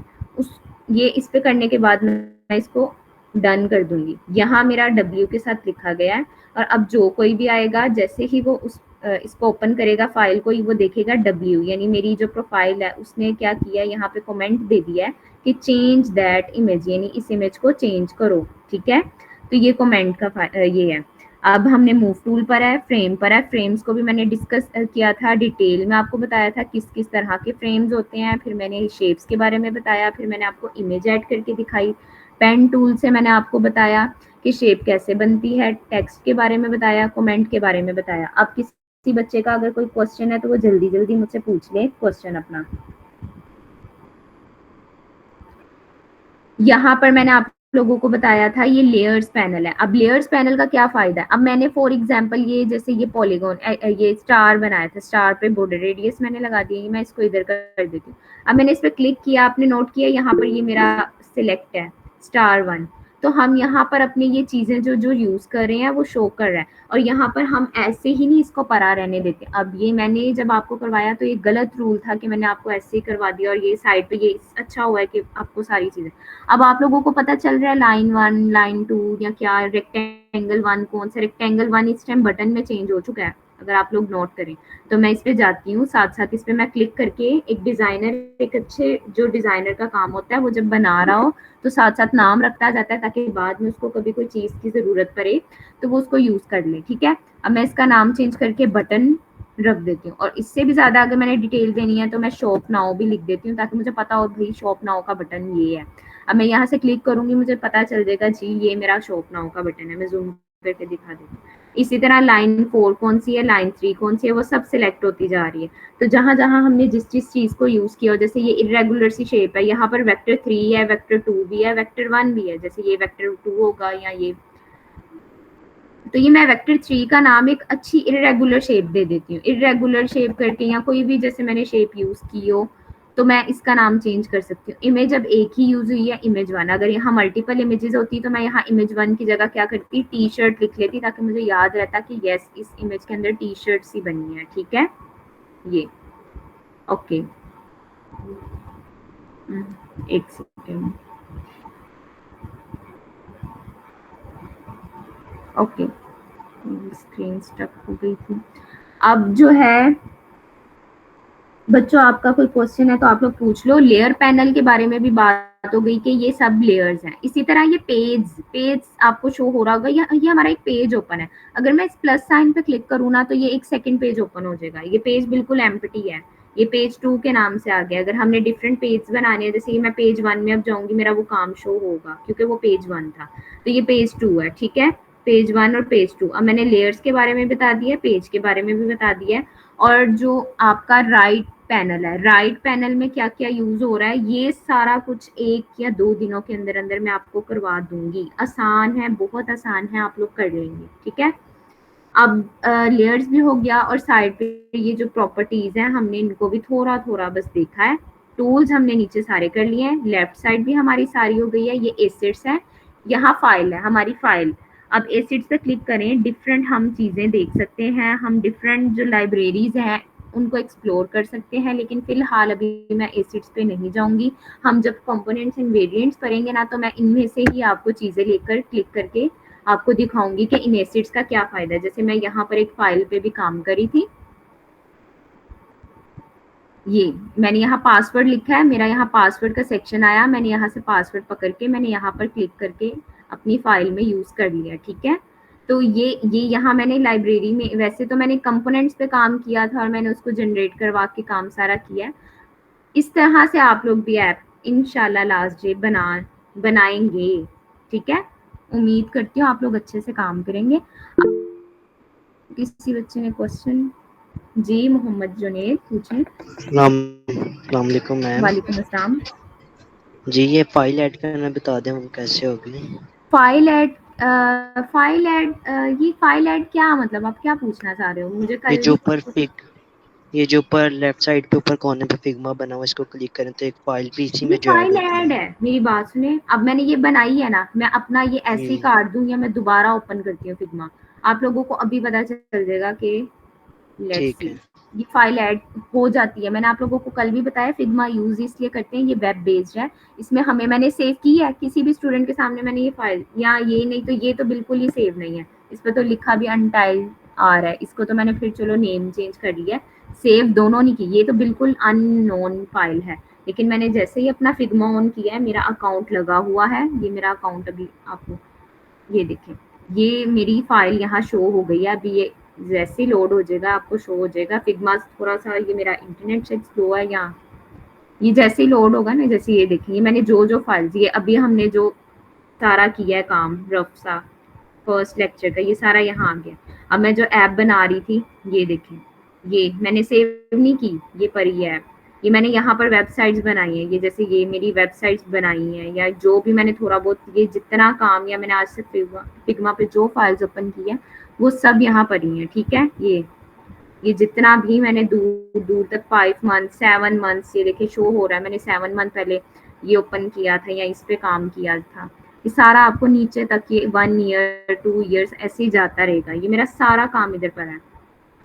ये इस पे करने के बाद मैं इसको डन कर दूँगी। यहाँ मेरा W के साथ लिखा गया है और अब जो कोई भी आएगा जैसे ही वो इसको ओपन करेगा फाइल को, वो देखेगा W, यानी मेरी जो प्रोफाइल है उसने क्या किया, यहाँ पे कमेंट दे दिया है कि चेंज दैट इमेज, यानी इस इमेज को चेंज करो, ठीक है? तो ये कमेंट का ये है। अब हमने मूव टूल पर है, फ्रेम पर है। फ्रेम्स को भी मैंने डिस्कस किया था, डिटेल में आपको बताया था किस किस तरह के फ्रेम्स होते हैं। फिर मैंने शेप्स के बारे में बताया, फिर मैंने आपको इमेज ऐड करके दिखाई। पेन टूल से मैंने आपको बताया कि शेप कैसे बनती है, टेक्स्ट के बारे में बताया, कमेंट के बारे में बताया। अब किसी बच्चे का अगर कोई क्वेश्चन है तो वो जल्दी जल्दी मुझसे पूछ ले क्वेश्चन अपना। यहाँ पर मैंने आप लोगों को बताया था ये लेयर्स पैनल है। अब लेयर्स पैनल का क्या फायदा है? अब मैंने फॉर एग्जांपल ये जैसे ये पॉलीगॉन ये स्टार बनाया था, स्टार पे बॉर्डर रेडियस मैंने लगा दिया, मैं इसको इधर कर देती हूँ। अब मैंने इस पर क्लिक किया, आपने नोट किया यहाँ पर ये मेरा सिलेक्ट है स्टार 1, तो हम यहाँ पर अपनी ये चीजें जो यूज कर रहे हैं वो शो कर रहा है और यहाँ पर हम ऐसे ही नहीं इसको परा रहने देते। अब ये मैंने जब आपको करवाया तो ये गलत रूल था कि मैंने आपको ऐसे ही करवा दिया और ये साइड पे ये अच्छा हुआ है कि आपको सारी चीजें। अब आप लोगों को पता चल रहा है लाइन 1 लाइन 2 या क्या रेक्टेंगल 1 कौन सा, रेक्टेंगल 1 इस टाइम बटन में चेंज हो चुका है अगर आप लोग नोट करें। तो मैं इस पे जाती हूँ, साथ साथ इस पे मैं क्लिक करके एक डिजाइनर, एक अच्छे जो डिजाइनर का काम होता है वो जब बना रहा हो तो साथ साथ नाम रखता जाता है ताकि बाद में उसको कभी कोई चीज की जरूरत पड़े तो वो उसको यूज कर ले, ठीक है? अब मैं इसका नाम चेंज करके बटन रख देती हूँ और इससे भी ज्यादा अगर मैंने डिटेल देनी है तो मैं शॉप नाउ भी लिख देती हूँ ताकि मुझे पता हो भाई शॉप नाउ का बटन ये है। अब मैं यहाँ से क्लिक करूंगी, मुझे पता चल जाएगा जी ये मेरा शॉप नाउ का बटन है। मैं जूम करके दिखा देती हूँ। इसी तरह लाइन 4 कौन सी है, लाइन 3 कौन सी है, वो सब सिलेक्ट होती जा रही है। तो जहां जहां हमने जिस चीज को यूज किया, जैसे ये इरेगुलर सी शेप है, यहाँ पर वेक्टर 3 है, वेक्टर 2 भी है, वेक्टर 1 भी है, जैसे ये वेक्टर 2 होगा या ये, तो ये मैं वेक्टर 3 का नाम एक अच्छी इरेगुलर शेप दे देती हूँ। इरेगुलर शेप करके या कोई भी जैसे मैंने शेप यूज की हो तो मैं इसका नाम चेंज कर सकती हूँ। इमेज अब एक ही यूज हुई है, इमेज 1। अगर यहाँ मल्टीपल इमेजेस होती तो मैं यहाँ इमेज 1 की जगह क्या करती, टी शर्ट लिख लेती ताकि मुझे याद रहता कि यस इस इमेज के अंदर टी शर्ट सी बनी है, ठीक है? ये ओके, एक सेकेंड, ओके स्क्रीन स्टक हो गई थी। अब जो है बच्चों आपका कोई क्वेश्चन है तो आप लोग पूछ लो। लेयर पैनल के बारे में भी बात हो गई कि ये सब लेयर्स हैं। इसी तरह ये पेज आपको शो हो रहा होगा, ये हमारा एक पेज ओपन है। अगर मैं इस प्लस साइन पे क्लिक करूँ ना तो ये एक सेकंड पेज ओपन हो जाएगा। ये पेज बिल्कुल एम्प्टी है, ये पेज 2 के नाम से आ गया। अगर हमने डिफरेंट पेज बनाने हैं, जैसे ये मैं पेज 1 में अब जाऊंगी, मेरा वो काम शो होगा क्योंकि वो पेज 1 था, तो ये पेज 2 है, ठीक है? पेज 1 और पेज 2। अब मैंने लेयर्स के बारे में बता दिया, पेज के बारे में भी बता दिया। और जो आपका राइट पैनल है, राइट पैनल में क्या क्या यूज हो रहा है, ये सारा कुछ 1 या 2 दिनों के अंदर अंदर मैं आपको करवा दूंगी। आसान है, बहुत आसान है, आप लोग कर लेंगे, ठीक है? अब लेयर्स भी हो गया और साइड पे ये जो प्रॉपर्टीज हैं हमने इनको भी थोड़ा थोड़ा बस देखा है। टूल्स हमने नीचे सारे कर लिए हैं, लेफ्ट साइड भी हमारी सारी हो गई है। ये एसिड्स है, यहाँ फाइल है हमारी फाइल। अब एसिड्स पे क्लिक करें, डिफरेंट हम चीजें देख सकते हैं, हम डिफरेंट जो लाइब्रेरीज हैं उनको एक्सप्लोर कर सकते हैं, लेकिन फिलहाल अभी मैं एसिड्स पे नहीं जाऊंगी। हम जब कंपोनेंट्स एंड वेरिएंट्स करेंगे ना तो मैं इनमें से ही आपको चीजें लेकर क्लिक करके आपको दिखाऊंगी कि इन एसिड्स का क्या फायदा है। जैसे मैं यहाँ पर एक फाइल पे भी काम करी थी, ये मैंने यहाँ पासवर्ड लिखा है, मेरा यहाँ पासवर्ड का सेक्शन आया, मैंने यहाँ से पासवर्ड पकड़ के मैंने यहाँ पर क्लिक करके अपनी फाइल में यूज कर लिया। ठीक है, तो ये यहाँ मैंने लाइब्रेरी में, वैसे तो मैंने कंपोनेंट्स पे काम किया था और मैंने उसको जनरेट करवा के काम सारा किया। इस तरह से आप लोग भी ऐप इंशाल्लाह लास्ट डे बनाएंगे। ठीक है, उम्मीद करती हूँ आप लोग अच्छे से काम करेंगे। किसी बच्चे ने क्वेश्चन? जी मोहम्मद जुनेद पूछें। अस्सलाम वालेकुम मैम। वालेकुम अस्सलाम। जी ये फाइल ऐड करना बता दें हम कैसे होगी? फाइल ऐड ये फाइल ऐड क्या मतलब आप क्या पूछना चाह रहे हो? मुझे ये कल जो ऊपर लेफ्ट साइड पे ऊपर कोने पे फिग्मा बना हुआ, इसको क्लिक करें तो एक फाइल भी इसी ये में जो ऐड फाइल होती ऐड है। है, मेरी बात सुने। अब मैंने ये बनाई है ना, मैं अपना ये ऐसे ही जी काट दूं या मैं दोबारा ओपन करती हूँ फिग्मा, आप लोगों को अभी पता चल जाएगा कि लेट्स ठीक सी है। ये फाइल ऐड हो जाती है। मैंने आप लोगों को कल भी बताया फिग्मा यूज इसलिए करते हैं, ये वेब बेस्ड है। इसमें हमें, मैंने सेव की है किसी भी स्टूडेंट के सामने मैंने ये फाइल, या ये नहीं तो ये तो बिल्कुल ही सेव नहीं है। इस पर तो लिखा भी अनटाइल्ड आ रहा है, इसको तो मैंने फिर चलो नेम चेंज कर लिया, सेव दोनों नहीं की, ये तो बिल्कुल अननोन फाइल है। लेकिन मैंने जैसे ही अपना फिग्मा ऑन किया है, मेरा अकाउंट लगा हुआ है, ये मेरा अकाउंट अभी आपको ये देखें, ये मेरी फाइल यहाँ शो हो गई है। अभी ये जैसे ही लोड हो जाएगा आपको शो हो जाएगा। फिग्मा थोड़ा सा, ये मेरा इंटरनेट से स्लो है यहाँ, ये जैसे ही लोड होगा ना, जैसे ये देखिए मैंने जो फाइल्स, ये अभी हमने जो सारा किया है काम रफ सा फर्स्ट लेक्चर का, ये सारा यहाँ आ गया। अब मैं जो ऐप बना रही थी, ये देखें, ये मैंने सेव नहीं की, ये पड़ी है ऐप, ये मैंने यहाँ पर वेबसाइट्स बनाई है, ये जैसे ये मेरी वेबसाइट्स बनाई है, या जो भी मैंने थोड़ा बहुत ये जितना काम, या मैंने आज से फिग्मा पे जो फाइल्स ओपन की है वो सब यहाँ पड़ी है। ठीक है, ये जितना भी मैंने दूर दूर तक 5 मंथ 7 मंथ्स, ये देखिए शो हो रहा है, मैंने 7 मंथ पहले ये ओपन किया था या इस पे काम किया था, ये सारा आपको नीचे तक ये 1 ईयर 2 ईयर्स ऐसे ही जाता रहेगा। ये मेरा सारा काम इधर पर है।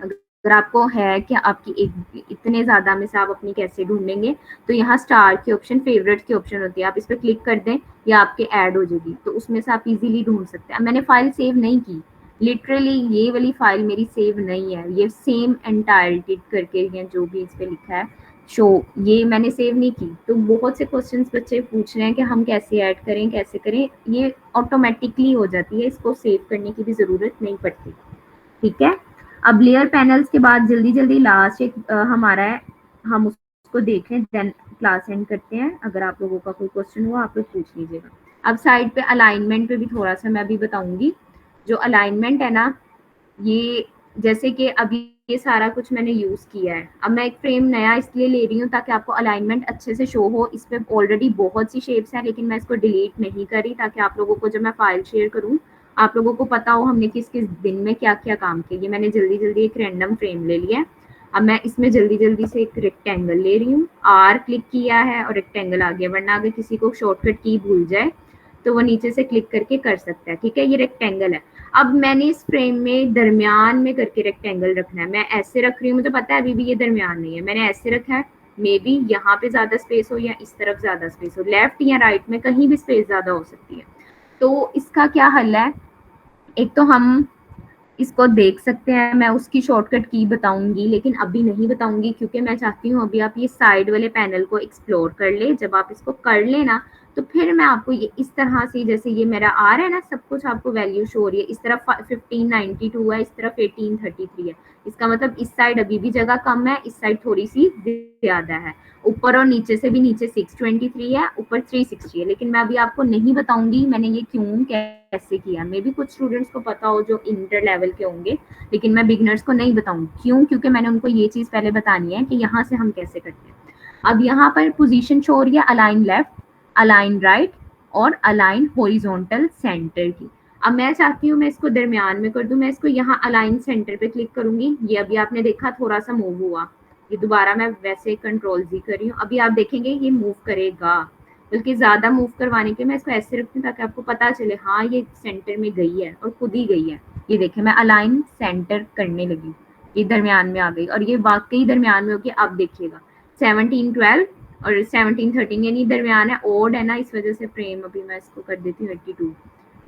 अगर आपको है कि आपकी एक इतने ज्यादा में से आप अपनी कैसे ढूंढेंगे, तो यहाँ स्टार के ऑप्शन, फेवरेट की ऑप्शन होती है, आप इस पर क्लिक कर दें या आपके ऐड हो जाएगी, तो उसमें से आप इजीली ढूंढ सकते हैं। मैंने फाइल सेव नहीं की, लिटरली ये वाली फाइल मेरी सेव नहीं है, ये सेम एंटायरिटी करके या जो भी इस पे लिखा है शो, ये मैंने सेव नहीं की। तो बहुत से क्वेश्चंस बच्चे पूछ रहे हैं कि हम कैसे ऐड करें, कैसे करें, ये ऑटोमेटिकली हो जाती है, इसको सेव करने की भी जरूरत नहीं पड़ती। ठीक है, अब लेयर पैनल्स के बाद जल्दी जल्दी लास्ट एक हमारा है, हम उसको देख लें देन क्लास एंड करते हैं। अगर आप लोगों का कोई क्वेश्चन हुआ आप लोग पूछ लीजिएगा। अब साइड पे अलाइनमेंट पे भी थोड़ा सा मैं अभी बताऊंगी। जो अलाइनमेंट है ना, ये जैसे कि अभी ये सारा कुछ मैंने यूज किया है, अब मैं एक फ्रेम नया इसलिए ले रही हूँ ताकि आपको अलाइनमेंट अच्छे से शो हो। इस पे ऑलरेडी बहुत सी शेप्स हैं, लेकिन मैं इसको डिलीट नहीं करी ताकि आप लोगों को जब मैं फाइल शेयर करूँ आप लोगों को पता हो हमने किस किस दिन में क्या क्या काम किया। ये मैंने जल्दी जल्दी एक रैंडम फ्रेम ले लिया है। अब मैं इसमें जल्दी जल्दी से एक रेक्टेंगल ले रही हूँ, आर क्लिक किया है और रेक्टेंगल आ गया, वरना अगर किसी को शॉर्टकट की भूल जाए तो वो नीचे से क्लिक करके कर सकता है। ठीक है, ये रेक्टेंगल है। अब मैंने इस फ्रेम में दरमियान में करके रेक्टेंगल रखना है, मैं ऐसे रख रही हूँ, मुझे पता है अभी भी ये दरमियान नहीं है, मैंने ऐसे रखा है। मे बी यहाँ पे ज्यादा स्पेस हो या इस तरफ ज्यादा स्पेस हो, लेफ्ट या राइट में कहीं भी स्पेस ज्यादा हो सकती है। तो इसका क्या हल है, एक तो हम इसको देख सकते हैं, मैं उसकी शॉर्टकट की बताऊंगी लेकिन अभी नहीं बताऊंगी, क्योंकि मैं चाहती हूँ अभी आप ये साइड वाले पैनल को एक्सप्लोर कर ले। जब आप इसको कर लेना तो फिर मैं आपको ये इस तरह से, जैसे ये मेरा आ रहा है ना, सब कुछ आपको वैल्यू शो हो रही है, इस तरफ 1592 है, इस तरफ 1833 है, इसका मतलब इस साइड अभी भी जगह कम है, इस साइड थोड़ी सी ज्यादा है। ऊपर और नीचे से भी, नीचे 623 है, ऊपर 360 है, लेकिन मैं अभी आपको नहीं बताऊंगी मैंने ये क्यों कैसे किया। मे भी कुछ स्टूडेंट्स को पता हो जो इंटर लेवल के होंगे, लेकिन मैं बिगनर्स को नहीं बताऊंगी। क्यों? क्योंकि मैंने उनको ये चीज पहले बतानी है कि यहाँ से हम कैसे करते हैं। अब यहाँ पर पोजीशन शो हो रही है अलाइन लेफ्ट, अलाइन राइट और अलाइन हॉरिजॉन्टल सेंटर की। अब मैं चाहती हूँ मैं इसको दरमियान में कर दूं, मैं इसको यहाँ अलाइन सेंटर पे क्लिक करूंगी, ये अभी आपने देखा थोड़ा सा मूव हुआ, ये दोबारा मैं वैसे कंट्रोल जी कर रही हूँ, अभी आप देखेंगे ये मूव करेगा, बल्कि ज्यादा मूव करवाने के मैं इसको ऐसे रखती हूँ ताकि आपको पता चले हाँ ये सेंटर में गई है और खुद ही गई है। ये देखें मैं अलाइन सेंटर करने लगी, ये दरमियान में आ गई और ये वाकई दरमियान में होगी। आप देखिएगा 1712 और 1713 यानी दरमियान है, ओड है ना, इस वजह से फ्रेम अभी मैं इसको कर देती हूँ 82,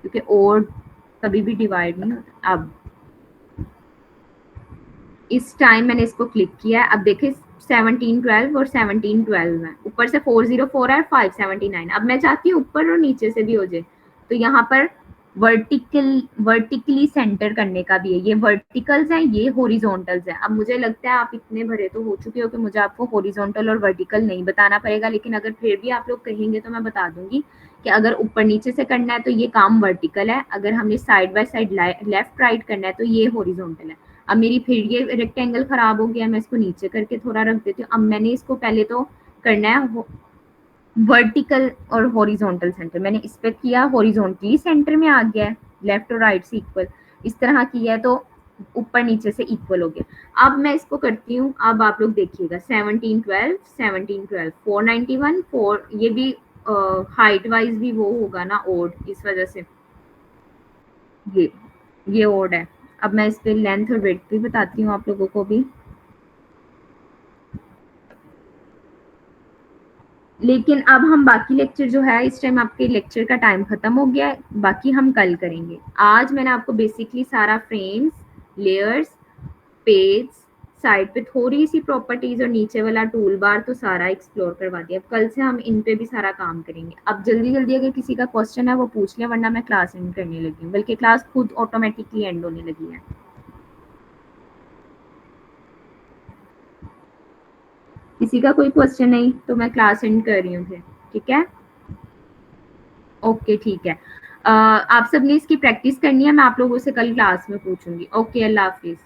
क्योंकि ओड कभी भी डिवाइड नहीं होता। अब इस टाइम मैंने इसको क्लिक किया है, अब देखें 1712 और 1712 है, ऊपर से 404 है, 579। अब मैं चाहती हूँ ऊपर और नीचे से भी हो जाए, तो यहाँ पर वर्टिकली सेंटर करने का भी है। ये वर्टिकल्स हैं, ये हॉरिजॉन्टल्स हैं। अब मुझे लगता है आप इतने भरे तो हो चुके हो कि मुझे आपको हॉरिजॉन्टल और वर्टिकल नहीं बताना पड़ेगा, लेकिन अगर फिर भी आप लोग कहेंगे तो मैं बता दूंगी कि अगर ऊपर नीचे से करना है तो ये काम वर्टिकल है, अगर हमने side by side left right करना है तो ये हॉरिजॉन्टल है। अब मेरी फिर ये रेक्टेंगल खराब हो गया, मैं इसको नीचे करके थोड़ा रख देती हूँ। अब मैंने इसको पहले तो करना है वर्टिकल और हॉरिजॉन्टल सेंटर, मैंने इस पे किया, हॉरिजॉन्टली सेंटर में आ गया है, लेफ्ट और राइट से इक्वल, इस तरह किया है तो ऊपर नीचे से इक्वल हो गया। अब मैं इसको करती हूँ, अब आप लोग देखिएगा 1712 1712 491 4, ये भी हाइट वाइज भी वो होगा ना ओड, इस वजह से ये ओड है। अब मैं इस पे लेंथ और विड्थ भी बताती हूँ आप लोगों को भी, लेकिन अब हम बाकी लेक्चर जो है, इस टाइम आपके लेक्चर का टाइम खत्म हो गया है, बाकी हम कल करेंगे। आज मैंने आपको बेसिकली सारा फ्रेम्स, लेयर्स, पेज, साइड पे थोड़ी सी प्रॉपर्टीज और नीचे वाला टूल बार तो सारा एक्सप्लोर करवा दिया। अब कल से हम इन पे भी सारा काम करेंगे। अब जल्दी जल्दी अगर किसी का क्वेश्चन है वो पूछ ले, वरना मैं क्लास एंड करने लगी हूँ, बल्कि क्लास खुद ऑटोमेटिकली एंड होने लगी है। किसी का कोई क्वेश्चन नहीं तो मैं क्लास एंड कर रही हूँ फिर, ठीक है? ओके ठीक है। आप सबने इसकी प्रैक्टिस करनी है, मैं आप लोगों से कल क्लास में पूछूंगी। ओके, अल्लाह हाफिज।